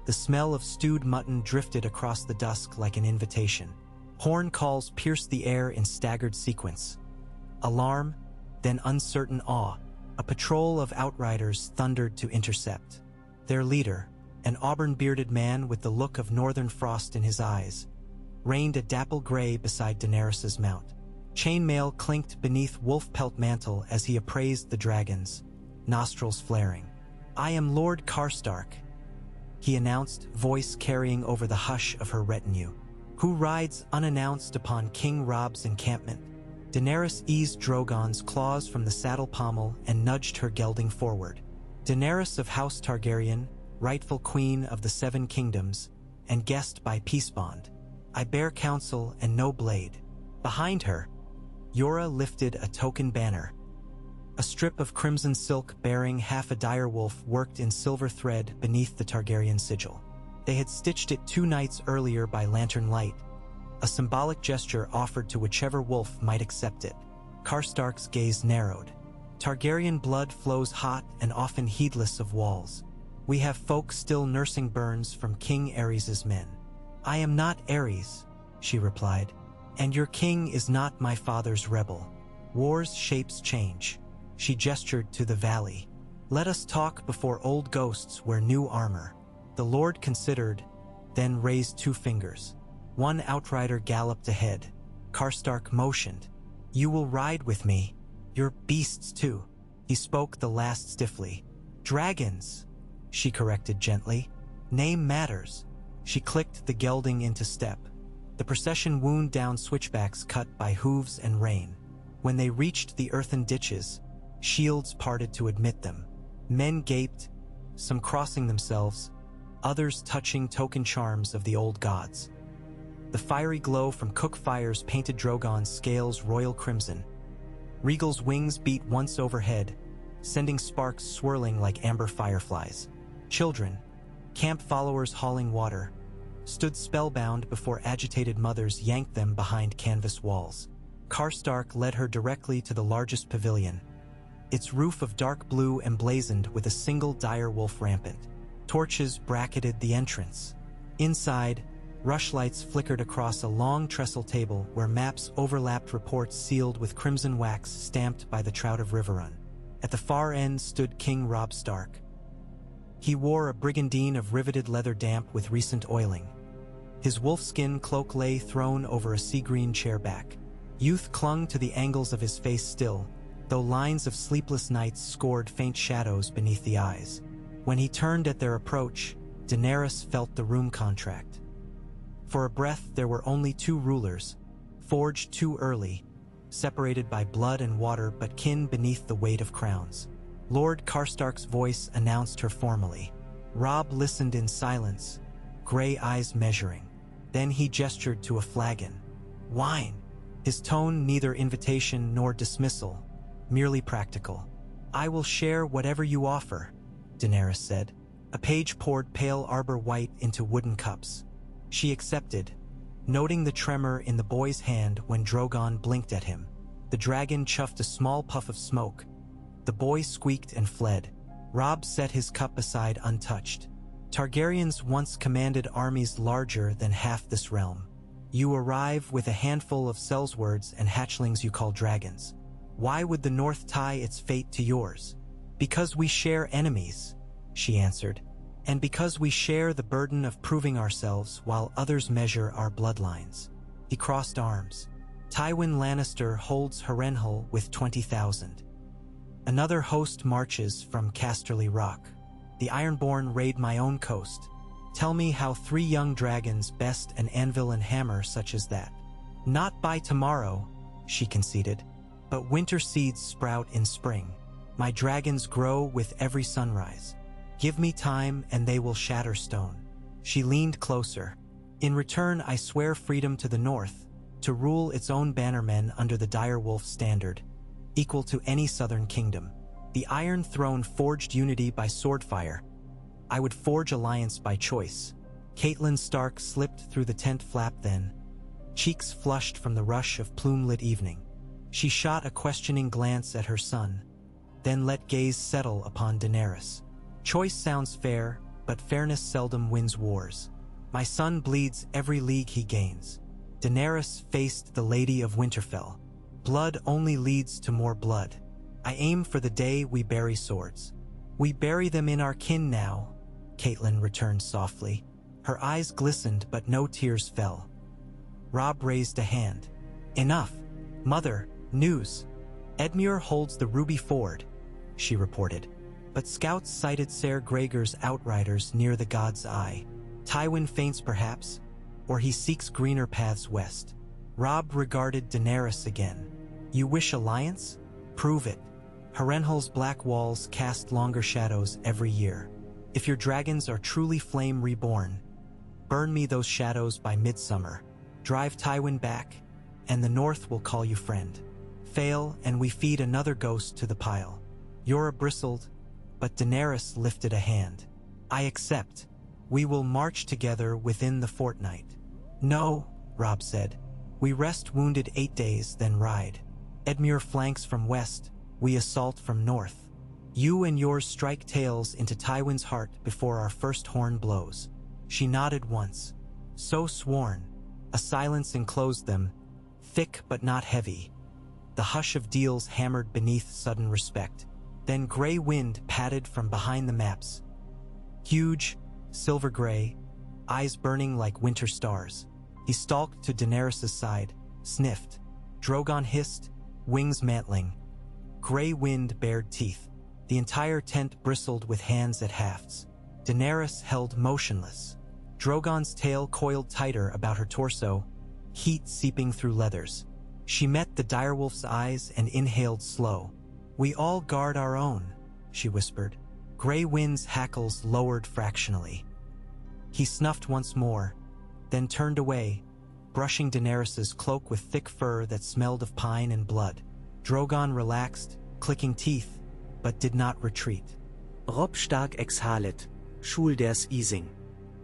The smell of stewed mutton drifted across the dusk like an invitation. Horn calls pierced the air in staggered sequence. Alarm, then uncertain awe. A patrol of outriders thundered to intercept. Their leader, an auburn-bearded man with the look of northern frost in his eyes, reigned a dapple gray beside Daenerys' mount. Chainmail clinked beneath wolf-pelt mantle as he appraised the dragons, nostrils flaring. "I am Lord Karstark," he announced, voice carrying over the hush of her retinue. "Who rides unannounced upon King Robb's encampment?" Daenerys eased Drogon's claws from the saddle pommel and nudged her gelding forward. Daenerys of House Targaryen, rightful queen of the Seven Kingdoms, and guest by peace bond. I bear counsel and no blade. Behind her, Yora lifted a token banner. A strip of crimson silk bearing half a direwolf worked in silver thread beneath the Targaryen sigil. They had stitched it 2 nights earlier by lantern light, a symbolic gesture offered to whichever wolf might accept it. Karstark's gaze narrowed. Targaryen blood flows hot and often heedless of walls. We have folk still nursing burns from King Aerys' men. I am not Aerys, she replied, and your king is not my father's rebel. War's shapes change. She gestured to the valley. Let us talk before old ghosts wear new armor. The Lord considered, then raised 2 fingers. One outrider galloped ahead. Karstark motioned. You will ride with me. Your beasts too. He spoke the last stiffly. Dragons, she corrected gently. Name matters. She clicked the gelding into step. The procession wound down switchbacks cut by hooves and rain. When they reached the earthen ditches, shields parted to admit them. Men gaped, some crossing themselves, others touching token charms of the old gods. The fiery glow from cook fires painted Drogon's scales royal crimson. Rhaegal's wings beat once overhead, sending sparks swirling like amber fireflies. Children, camp followers hauling water, stood spellbound before agitated mothers yanked them behind canvas walls. Karstark led her directly to the largest pavilion, its roof of dark blue emblazoned with a single direwolf rampant. Torches bracketed the entrance. Inside, rushlights flickered across a long trestle table where maps overlapped reports sealed with crimson wax stamped by the Trout of Riverrun. At the far end stood King Robb Stark, He wore a brigandine of riveted leather damp with recent oiling. His wolfskin cloak lay thrown over a sea-green chair back. Youth clung to the angles of his face still, though lines of sleepless nights scored faint shadows beneath the eyes. When he turned at their approach, Daenerys felt the room contract. For a breath there were only two rulers, forged too early, separated by blood and water but kin beneath the weight of crowns. Lord Karstark's voice announced her formally. Robb listened in silence, gray eyes measuring. Then he gestured to a flagon. Wine. His tone neither invitation nor dismissal, merely practical. I will share whatever you offer, Daenerys said. A page poured pale arbor white into wooden cups. She accepted, noting the tremor in the boy's hand when Drogon blinked at him. The dragon chuffed a small puff of smoke. The boy squeaked and fled. Robb set his cup aside untouched. Targaryens once commanded armies larger than half this realm. You arrive with a handful of sellswords and hatchlings you call dragons. Why would the North tie its fate to yours? Because we share enemies, she answered, and because we share the burden of proving ourselves while others measure our bloodlines. He crossed arms. Tywin Lannister holds Harrenhal with 20,000. Another host marches from Casterly Rock. The Ironborn raid my own coast. Tell me how 3 young dragons best an anvil and hammer such as that. Not by tomorrow, she conceded, but winter seeds sprout in spring. My dragons grow with every sunrise. Give me time and they will shatter stone. She leaned closer. In return, I swear freedom to the north, to rule its own bannermen under the direwolf standard, equal to any southern kingdom. The Iron Throne forged unity by swordfire. I would forge alliance by choice. Catelyn Stark slipped through the tent flap then, cheeks flushed from the rush of plume-lit evening. She shot a questioning glance at her son, then let gaze settle upon Daenerys. Choice sounds fair, but fairness seldom wins wars. My son bleeds every league he gains. Daenerys faced the Lady of Winterfell. Blood only leads to more blood. I aim for the day we bury swords. We bury them in our kin now, Catelyn returned softly. Her eyes glistened but no tears fell. Robb raised a hand. Enough. Mother, news. Edmure holds the Ruby Ford, she reported. But scouts sighted Ser Gregor's outriders near the God's Eye. Tywin faints perhaps, or he seeks greener paths west. Robb regarded Daenerys again. You wish alliance? Prove it. Harrenhal's black walls cast longer shadows every year. If your dragons are truly flame reborn, burn me those shadows by midsummer. Drive Tywin back, and the North will call you friend. Fail, and we feed another ghost to the pile. Yora bristled, but Daenerys lifted a hand. I accept. We will march together within the fortnight. No, Robb said. We rest wounded 8 days, then ride. Edmure flanks from west, we assault from north. You and yours strike tails into Tywin's heart before our first horn blows. She nodded once. So sworn. A silence enclosed them, thick but not heavy. The hush of deals hammered beneath sudden respect. Then gray wind patted from behind the maps. Huge, silver gray, eyes burning like winter stars. He stalked to Daenerys' side, sniffed. Drogon hissed, wings mantling. Gray wind bared teeth. The entire tent bristled with hands at hafts. Daenerys held motionless. Drogon's tail coiled tighter about her torso, heat seeping through leathers. She met the direwolf's eyes and inhaled slow. We all guard our own, she whispered. Gray wind's hackles lowered fractionally. He snuffed once more, then turned away, brushing Daenerys' cloak with thick fur that smelled of pine and blood. Drogon relaxed, clicking teeth, but did not retreat. Robb stark exhalet, Schulders easing.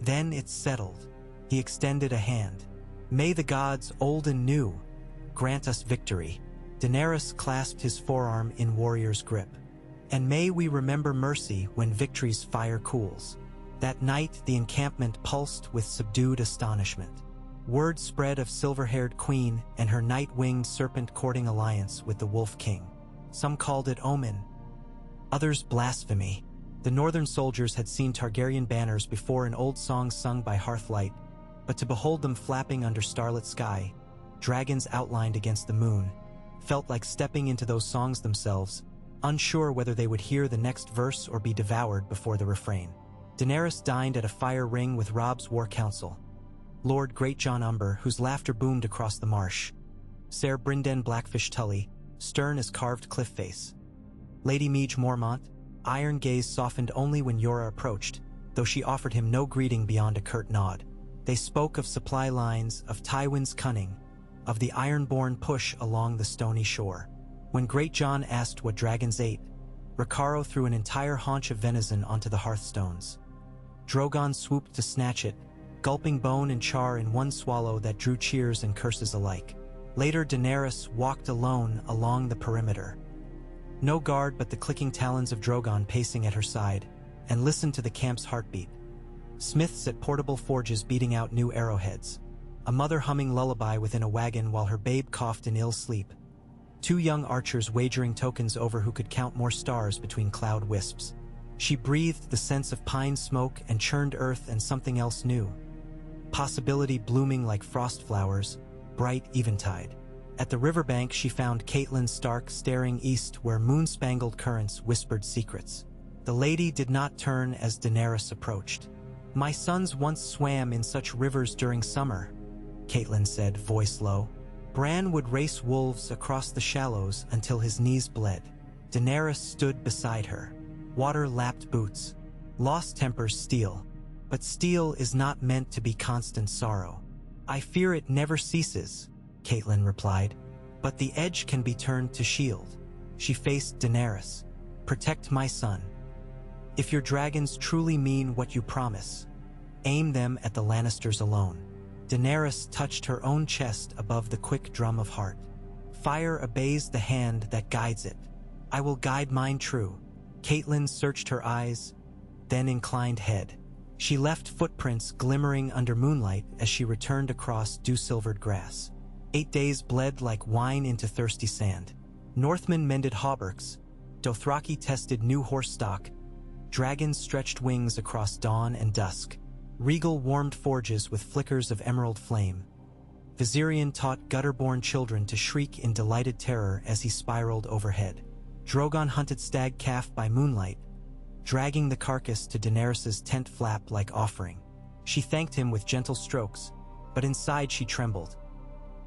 Then it settled. He extended a hand. May the gods, old and new, grant us victory. Daenerys clasped his forearm in warrior's grip. And may we remember mercy when victory's fire cools. That night the encampment pulsed with subdued astonishment. Word spread of silver-haired queen and her night-winged serpent courting alliance with the Wolf King. Some called it omen, others blasphemy. The northern soldiers had seen Targaryen banners before in old songs sung by hearthlight, but to behold them flapping under starlit sky, dragons outlined against the moon, felt like stepping into those songs themselves, unsure whether they would hear the next verse or be devoured before the refrain. Daenerys dined at a fire ring with Robb's war council. Lord Great John Umber, whose laughter boomed across the marsh. Ser Brynden Blackfish Tully, stern as carved cliff face. Lady Meage Mormont, iron gaze softened only when Yora approached, though she offered him no greeting beyond a curt nod. They spoke of supply lines, of Tywin's cunning, of the iron-born push along the stony shore. When Great John asked what dragons ate, Ricardo threw an entire haunch of venison onto the hearthstones. Drogon swooped to snatch it, gulping bone and char in one swallow that drew cheers and curses alike. Later, Daenerys walked alone along the perimeter. No guard but the clicking talons of Drogon pacing at her side, and listened to the camp's heartbeat. Smiths at portable forges beating out new arrowheads. A mother humming lullaby within a wagon while her babe coughed in ill sleep. Two young archers wagering tokens over who could count more stars between cloud wisps. She breathed the sense of pine smoke and churned earth and something else new. Possibility blooming like frost flowers, bright eventide. At the riverbank she found Catelyn Stark staring east where moon-spangled currents whispered secrets. The lady did not turn as Daenerys approached. "My sons once swam in such rivers during summer," Catelyn said, voice low. "Bran would race wolves across the shallows until his knees bled." Daenerys stood beside her. Water-lapped boots. Lost tempers steel. But steel is not meant to be constant sorrow. "I fear it never ceases," Catelyn replied. "But the edge can be turned to shield." She faced Daenerys. "Protect my son. If your dragons truly mean what you promise, aim them at the Lannisters alone." Daenerys touched her own chest above the quick drum of heart. "Fire obeys the hand that guides it. I will guide mine true." Catelyn searched her eyes, then inclined head. She left footprints glimmering under moonlight as she returned across dew-silvered grass. 8 days bled like wine into thirsty sand. Northmen mended hauberks. Dothraki tested new horse stock. Dragons stretched wings across dawn and dusk. Regal warmed forges with flickers of emerald flame. Viserion taught gutter-born children to shriek in delighted terror as he spiraled overhead. Drogon hunted stag calf by moonlight, dragging the carcass to Daenerys' tent flap like offering. She thanked him with gentle strokes, but inside she trembled.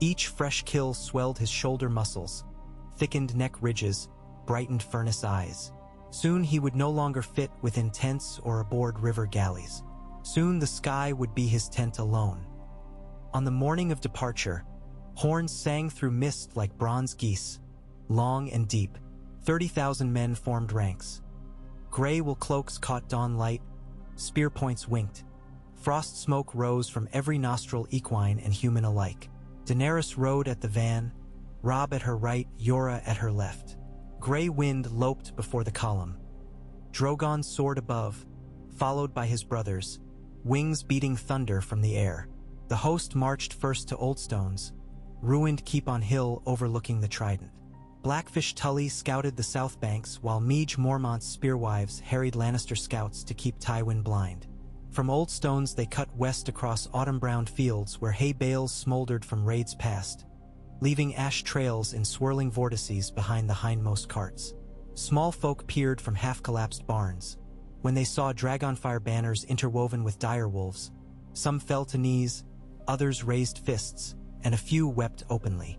Each fresh kill swelled his shoulder muscles, thickened neck ridges, brightened furnace eyes. Soon he would no longer fit within tents or aboard river galleys. Soon the sky would be his tent alone. On the morning of departure, horns sang through mist like bronze geese, long and deep. 30,000 men formed ranks. Gray wool cloaks caught dawn light, spear points winked. Frost smoke rose from every nostril, equine and human alike. Daenerys rode at the van, Robb at her right, Yora at her left. Gray wind loped before the column. Drogon soared above, followed by his brothers, wings beating thunder from the air. The host marched first to Oldstones, ruined keep on hill overlooking the Trident. Blackfish Tully scouted the south banks while Meage Mormont's spearwives harried Lannister scouts to keep Tywin blind. From Oldstones they cut west across autumn-browned fields where hay bales smoldered from raids past, leaving ash trails in swirling vortices behind the hindmost carts. Small folk peered from half-collapsed barns. When they saw dragonfire banners interwoven with direwolves, some fell to knees, others raised fists, and a few wept openly.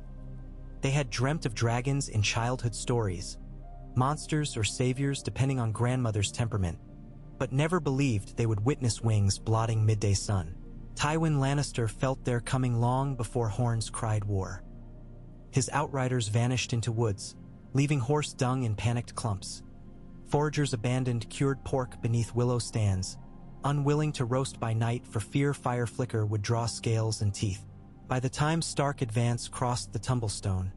They had dreamt of dragons in childhood stories, monsters or saviors depending on grandmother's temperament, but never believed they would witness wings blotting midday sun. Tywin Lannister felt their coming long before horns cried war. His outriders vanished into woods, leaving horse dung in panicked clumps. Foragers abandoned cured pork beneath willow stands, unwilling to roast by night for fear fire flicker would draw scales and teeth. By the time Stark advance crossed the Tumblestone,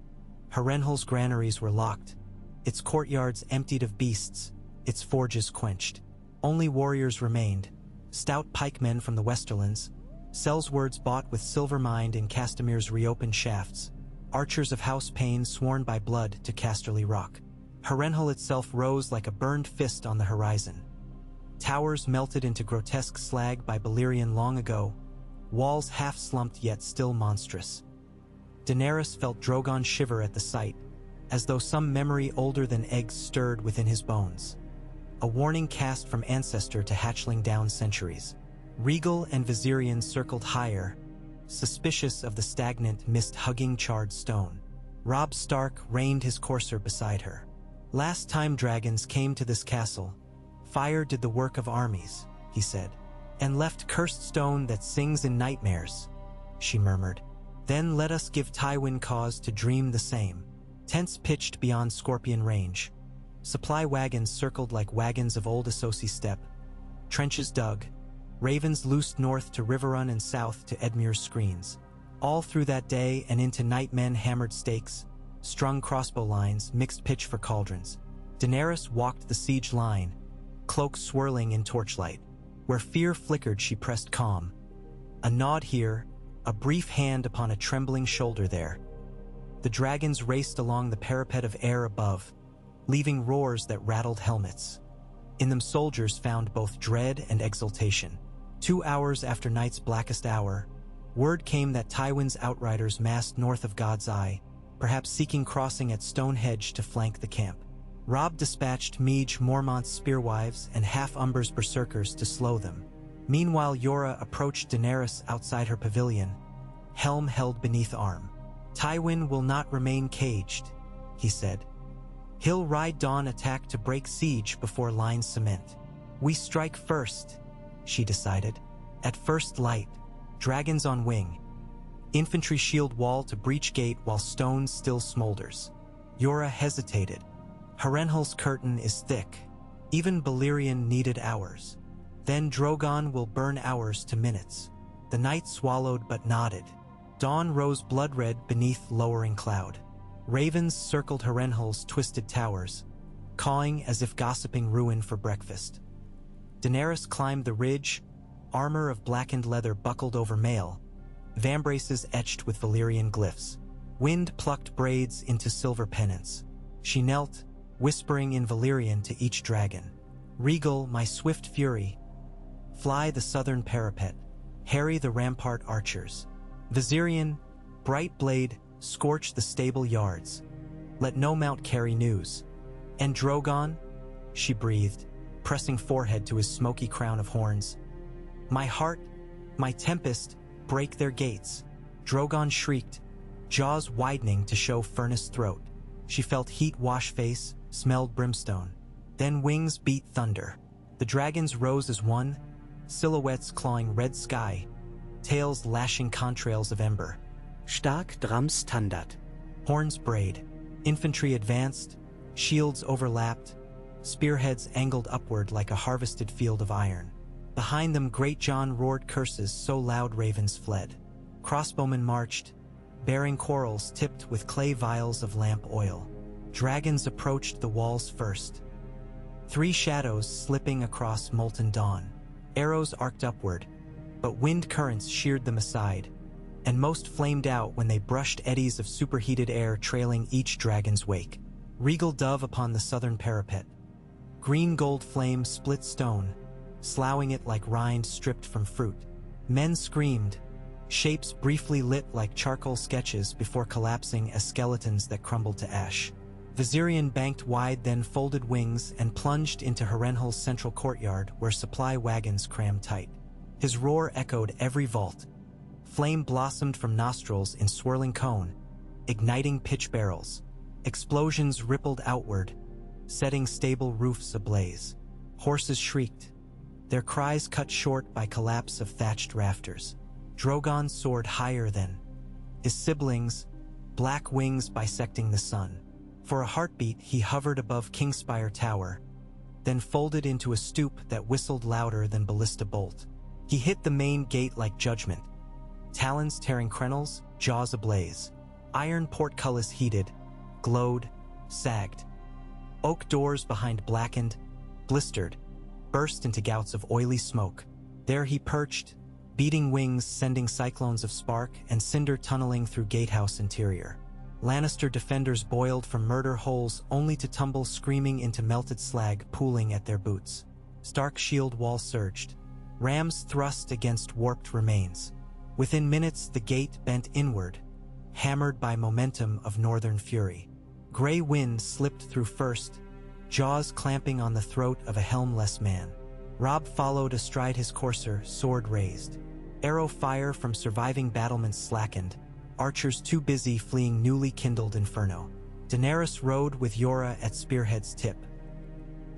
Harrenhal's granaries were locked, its courtyards emptied of beasts, its forges quenched. Only warriors remained, stout pikemen from the Westerlands, sellswords bought with silver mined in Castamir's reopened shafts, archers of House Payne sworn by blood to Casterly Rock. Harrenhal itself rose like a burned fist on the horizon. Towers melted into grotesque slag by Balerion long ago, walls half-slumped yet still monstrous. Daenerys felt Drogon shiver at the sight, as though some memory older than eggs stirred within his bones. A warning cast from ancestor to hatchling down centuries. Rhaegal and Viserion circled higher, suspicious of the stagnant, mist-hugging charred stone. Robb Stark reined his courser beside her. Last time dragons came to this castle, fire did the work of armies, he said, and left cursed stone that sings in nightmares, she murmured. Then let us give Tywin cause to dream the same. Tents pitched beyond Scorpion Range. Supply wagons circled like wagons of old Associ steppe. Trenches dug. Ravens loosed north to Riverrun and south to Edmure's screens. All through that day and into night men hammered stakes, strung crossbow lines, mixed pitch for cauldrons. Daenerys walked the siege line, cloak swirling in torchlight. Where fear flickered she pressed calm. A nod here, a brief hand upon a trembling shoulder there. The dragons raced along the parapet of air above, leaving roars that rattled helmets. In them soldiers found both dread and exultation. 2 hours after night's blackest hour, word came that Tywin's outriders massed north of God's Eye, perhaps seeking crossing at Stonehenge to flank the camp. Robb dispatched Meege Mormont's spearwives and half-Umber's berserkers to slow them. Meanwhile Jorah approached Daenerys outside her pavilion, helm held beneath arm. Tywin will not remain caged, he said. He'll ride dawn attack to break siege before lines cement. We strike first, she decided. At first light, dragons on wing. Infantry shield wall to breach gate while stone still smolders. Jorah hesitated. Harrenhal's curtain is thick. Even Balerion needed hours. Then Drogon will burn hours to minutes. The night swallowed but nodded. Dawn rose blood-red beneath lowering cloud. Ravens circled Harrenhal's twisted towers, cawing as if gossiping ruin for breakfast. Daenerys climbed the ridge, armor of blackened leather buckled over mail, vambraces etched with Valyrian glyphs. Wind plucked braids into silver pennants. She knelt, whispering in Valyrian to each dragon. Rhaegal, my swift fury. Fly the southern parapet. Harry the rampart archers. Viserion, bright blade, scorch the stable yards. Let no mount carry news. And Drogon, she breathed, pressing forehead to his smoky crown of horns. My heart, my tempest, break their gates. Drogon shrieked, jaws widening to show furnace throat. She felt heat wash face, smelled brimstone. Then wings beat thunder. The dragons rose as one, silhouettes clawing red sky, tails lashing contrails of ember. Stark drams Tandat. Horns brayed. Infantry advanced, shields overlapped, spearheads angled upward like a harvested field of iron. Behind them Great John roared curses so loud ravens fled. Crossbowmen marched, bearing quarrels tipped with clay vials of lamp oil. Dragons approached the walls first. 3 shadows slipping across molten dawn. Arrows arced upward, but wind currents sheared them aside, and most flamed out when they brushed eddies of superheated air trailing each dragon's wake. Regal dove upon the southern parapet. Green gold flame split stone, sloughing it like rind stripped from fruit. Men screamed, shapes briefly lit like charcoal sketches before collapsing as skeletons that crumbled to ash. Viserion banked wide, then folded wings and plunged into Harrenhal's central courtyard where supply wagons crammed tight. His roar echoed every vault. Flame blossomed from nostrils in swirling cone, igniting pitch barrels. Explosions rippled outward, setting stable roofs ablaze. Horses shrieked, their cries cut short by collapse of thatched rafters. Drogon soared higher than his siblings, black wings bisecting the sun. For a heartbeat, he hovered above Kingspire Tower, then folded into a stoop that whistled louder than ballista bolt. He hit the main gate like judgment, talons tearing crenels, jaws ablaze. Iron portcullis heated, glowed, sagged. Oak doors behind blackened, blistered, burst into gouts of oily smoke. There he perched, beating wings sending cyclones of spark and cinder tunneling through gatehouse interior. Lannister defenders boiled from murder holes only to tumble screaming into melted slag pooling at their boots. Stark's shield wall surged. Rams thrust against warped remains. Within minutes, the gate bent inward, hammered by momentum of northern fury. Gray wind slipped through first, jaws clamping on the throat of a helmless man. Robb followed astride his courser, sword raised. Arrow fire from surviving battlements slackened, archers too busy fleeing newly kindled inferno. Daenerys rode with Yora at spearhead's tip.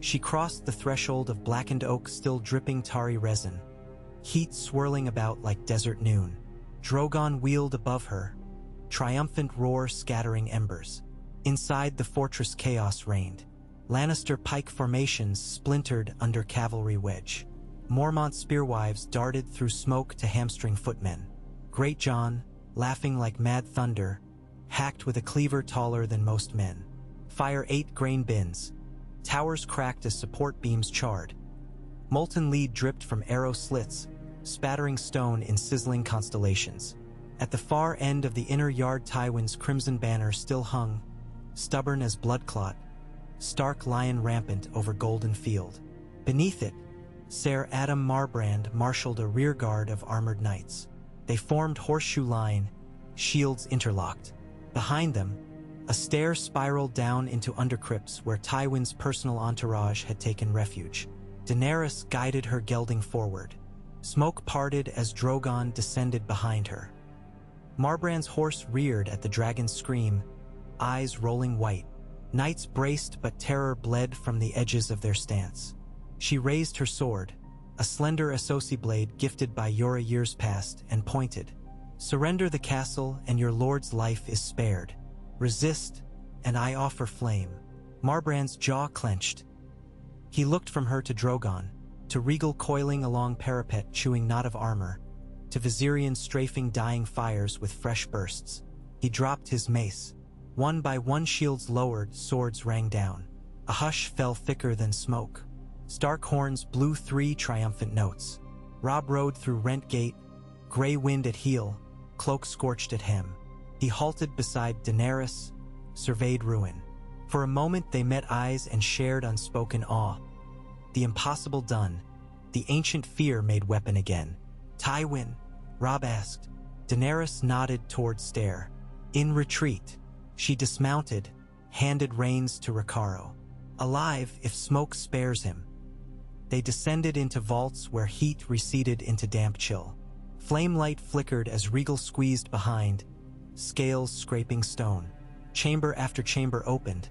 She crossed the threshold of blackened oak still dripping tarry resin, heat swirling about like desert noon. Drogon wheeled above her, triumphant roar scattering embers. Inside the fortress chaos reigned. Lannister pike formations splintered under cavalry wedge. Mormont spearwives darted through smoke to hamstring footmen. Great John, laughing like mad thunder, hacked with a cleaver taller than most men. Fire 8 grain bins. Towers cracked as support beams charred. Molten lead dripped from arrow slits, spattering stone in sizzling constellations. At the far end of the inner yard, Tywin's crimson banner still hung, stubborn as bloodclot, stark lion rampant over golden field. Beneath it, Ser Adam Marbrand marshaled a rearguard of armored knights. They formed horseshoe line, shields interlocked. Behind them, a stair spiraled down into undercrypts where Tywin's personal entourage had taken refuge. Daenerys guided her gelding forward. Smoke parted as Drogon descended behind her. Marbrand's horse reared at the dragon's scream, eyes rolling white. Knights braced, but terror bled from the edges of their stance. She raised her sword, a slender Associ blade gifted by Yora years past, and pointed. "Surrender the castle, and your lord's life is spared. Resist, and I offer flame." Marbrand's jaw clenched. He looked from her to Drogon, to Regal coiling along parapet chewing knot of armor, to Viserion strafing dying fires with fresh bursts. He dropped his mace. One by one shields lowered, swords rang down. A hush fell thicker than smoke. Stark horns blew 3 triumphant notes. Robb rode through rent gate, gray wind at heel, cloak scorched at hem. He halted beside Daenerys, surveyed ruin. For a moment they met eyes and shared unspoken awe. The impossible done, the ancient fear made weapon again. "Tywin?" Robb asked. Daenerys nodded toward Stair. In retreat. She dismounted, handed reins to Ricardo. Alive if smoke spares him. They descended into vaults where heat receded into damp chill. Flame light flickered as Regal squeezed behind, scales scraping stone. Chamber after chamber opened.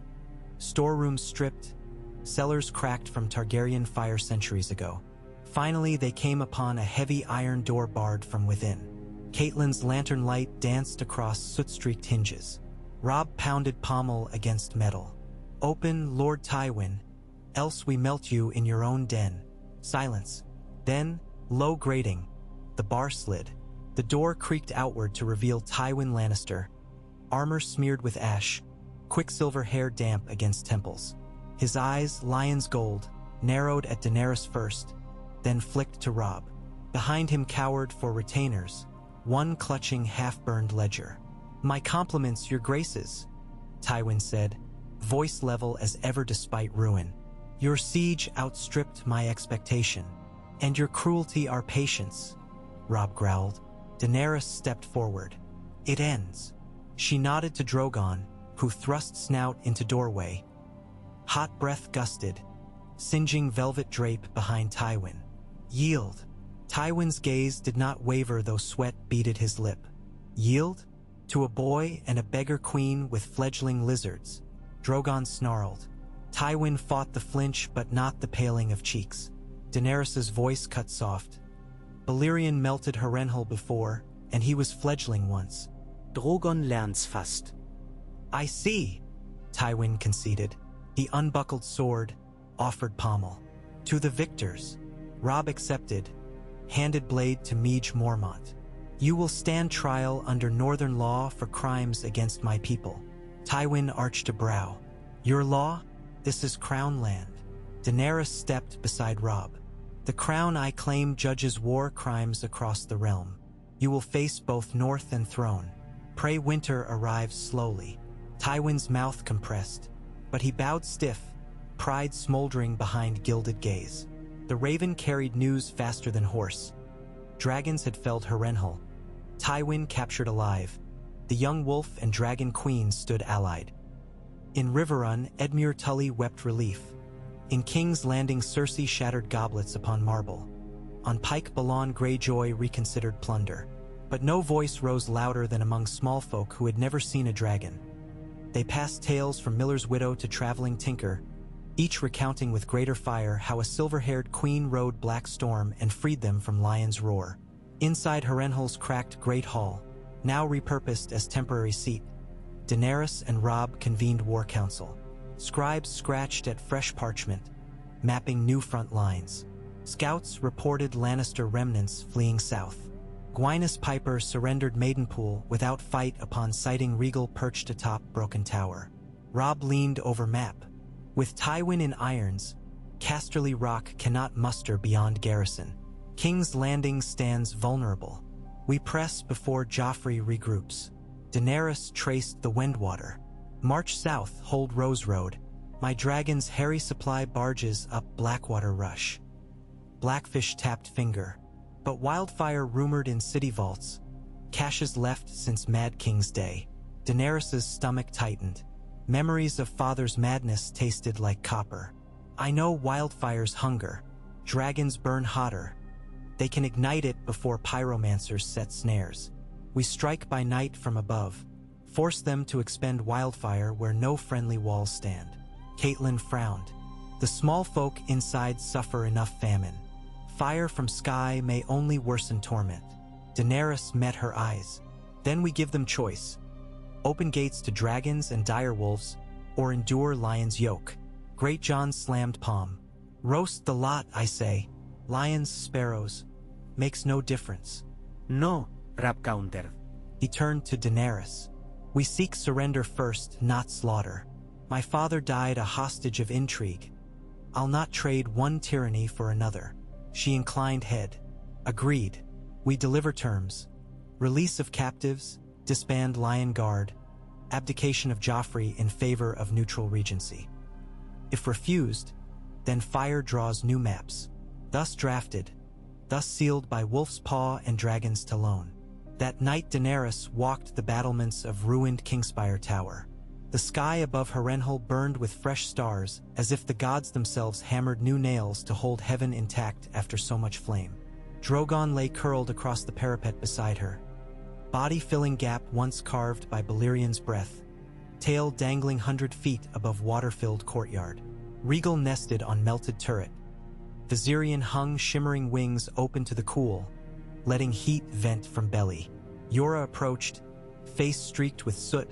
Storerooms stripped, cellars cracked from Targaryen fire centuries ago. Finally, they came upon a heavy iron door barred from within. Catelyn's lantern light danced across soot-streaked hinges. Robb pounded pommel against metal. "Open, Lord Tywin, else we melt you in your own den." Silence. Then, low grating, the bar slid. The door creaked outward to reveal Tywin Lannister, armor smeared with ash, quicksilver hair damp against temples. His eyes, lion's gold, narrowed at Daenerys first, then flicked to Robb. Behind him cowered 4 retainers, one clutching half-burned ledger. "My compliments, your graces," Tywin said, voice level as ever despite ruin. "Your siege outstripped my expectation, and your cruelty our patience," Robb growled. Daenerys stepped forward. "It ends." She nodded to Drogon, who thrust snout into doorway. Hot breath gusted, singeing velvet drape behind Tywin. "Yield." Tywin's gaze did not waver though sweat beaded his lip. "Yield? To a boy and a beggar queen with fledgling lizards." Drogon snarled. Tywin fought the flinch but not the paling of cheeks. Daenerys' voice cut soft. "Balerion melted Harrenhal before, and he was fledgling once." Drogon lernt's fast. "I see," Tywin conceded. He unbuckled sword, offered pommel. "To the victors." Robb accepted, handed blade to Meej Mormont. "You will stand trial under northern law for crimes against my people." Tywin arched a brow. "Your law? This is crown land." Daenerys stepped beside Robb. "The crown I claim judges war crimes across the realm. You will face both north and throne. Pray winter arrives slowly." Tywin's mouth compressed, but he bowed stiff, pride smoldering behind gilded gaze. The raven carried news faster than horse. Dragons had felled Harrenhal. Tywin captured alive. The young wolf and dragon queen stood allied. In Riverrun, Edmure Tully wept relief. In King's Landing, Cersei shattered goblets upon marble. On Pike Balon, Greyjoy reconsidered plunder. But no voice rose louder than among small folk who had never seen a dragon. They passed tales from miller's widow to traveling tinker, each recounting with greater fire how a silver-haired queen rode Black Storm and freed them from Lion's Roar. Inside Harrenhal's cracked Great Hall, now repurposed as temporary seat, Daenerys and Robb convened war council. Scribes scratched at fresh parchment, mapping new front lines. Scouts reported Lannister remnants fleeing south. Gwyneth Piper surrendered Maidenpool without fight upon sighting Regal perched atop Broken Tower. Robb leaned over map. With Tywin in irons, Casterly Rock cannot muster beyond garrison. King's Landing stands vulnerable. We press before Joffrey regroups. Daenerys traced the Windwater. March south, hold Rose Road. My dragons Harry supply barges up Blackwater Rush. Blackfish tapped finger. But wildfire rumored in city vaults. Caches left since Mad King's Day. Daenerys's stomach tightened. Memories of father's madness tasted like copper. I know wildfire's hunger. Dragons burn hotter. They can ignite it before pyromancers set snares. We strike by night from above. Force them to expend wildfire where no friendly walls stand. Catelyn frowned. The small folk inside suffer enough famine. Fire from sky may only worsen torment. Daenerys met her eyes. Then we give them choice. Open gates to dragons and direwolves, or endure lion's yoke. Great John slammed palm. Roast the lot, I say. Lions, sparrows. Makes no difference. No, Robb countered. He turned to Daenerys. We seek surrender first, not slaughter. My father died a hostage of intrigue. I'll not trade one tyranny for another. She inclined head. Agreed. We deliver terms. Release of captives, disband Lion Guard, abdication of Joffrey in favor of neutral regency. If refused, then fire draws new maps. Thus drafted, thus sealed by Wolf's Paw and Dragon's Talon. That night Daenerys walked the battlements of ruined Kingspire Tower. The sky above Harrenhal burned with fresh stars, as if the gods themselves hammered new nails to hold heaven intact after so much flame. Drogon lay curled across the parapet beside her. Body filling gap once carved by Balerian's breath, tail dangling 100 feet above water-filled courtyard. Regal nested on melted turret. Viserion hung shimmering wings open to the cool, letting heat vent from belly. Yora approached, face streaked with soot,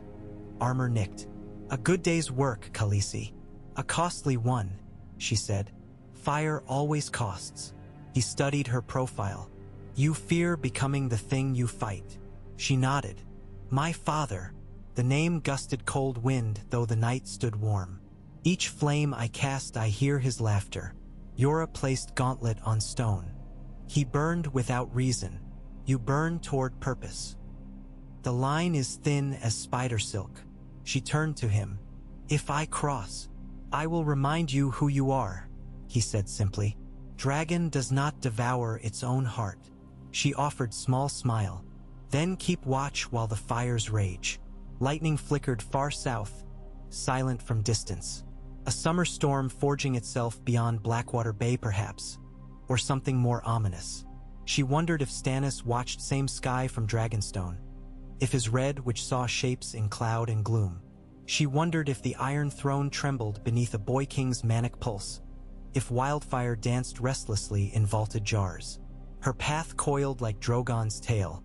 armor nicked. A good day's work, Khaleesi. A costly one, she said. Fire always costs. He studied her profile. You fear becoming the thing you fight. She nodded. My father. The name gusted cold wind, though the night stood warm. Each flame I cast, I hear his laughter. Yora placed gauntlet on stone. He burned without reason. You burn toward purpose. The line is thin as spider silk. She turned to him. If I cross, I will remind you who you are, he said simply. Dragon does not devour its own heart. She offered small smile. Then keep watch while the fires rage. Lightning flickered far south, silent from distance. A summer storm forging itself beyond Blackwater Bay perhaps, or something more ominous. She wondered if Stannis watched same sky from Dragonstone, if his red which saw shapes in cloud and gloom. She wondered if the Iron Throne trembled beneath a boy king's manic pulse, if wildfire danced restlessly in vaulted jars. Her path coiled like Drogon's tail,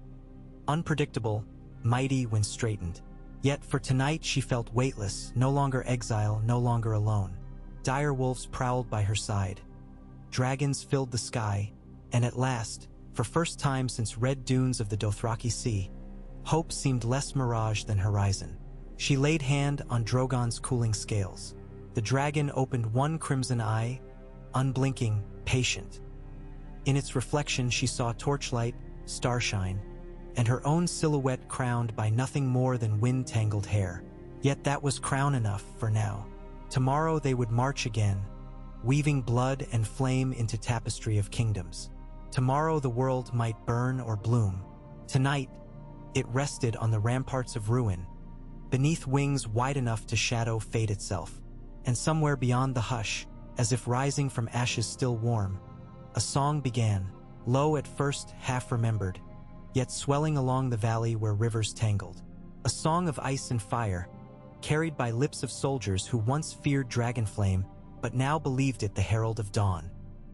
unpredictable, mighty when straightened. Yet for tonight she felt weightless, no longer exile, no longer alone. Dire wolves prowled by her side. Dragons filled the sky, and at last, for first time since red dunes of the Dothraki Sea, hope seemed less mirage than horizon. She laid hand on Drogon's cooling scales. The dragon opened one crimson eye, unblinking, patient. In its reflection she saw torchlight, starshine, and her own silhouette crowned by nothing more than wind-tangled hair. Yet that was crown enough for now. Tomorrow they would march again, weaving blood and flame into tapestry of kingdoms. Tomorrow the world might burn or bloom. Tonight, it rested on the ramparts of ruin, beneath wings wide enough to shadow fate itself. And somewhere beyond the hush, as if rising from ashes still warm, a song began, low at first, half remembered, yet swelling along the valley where rivers tangled. A song of ice and fire, carried by lips of soldiers who once feared Dragonflame, but now believed it the herald of dawn.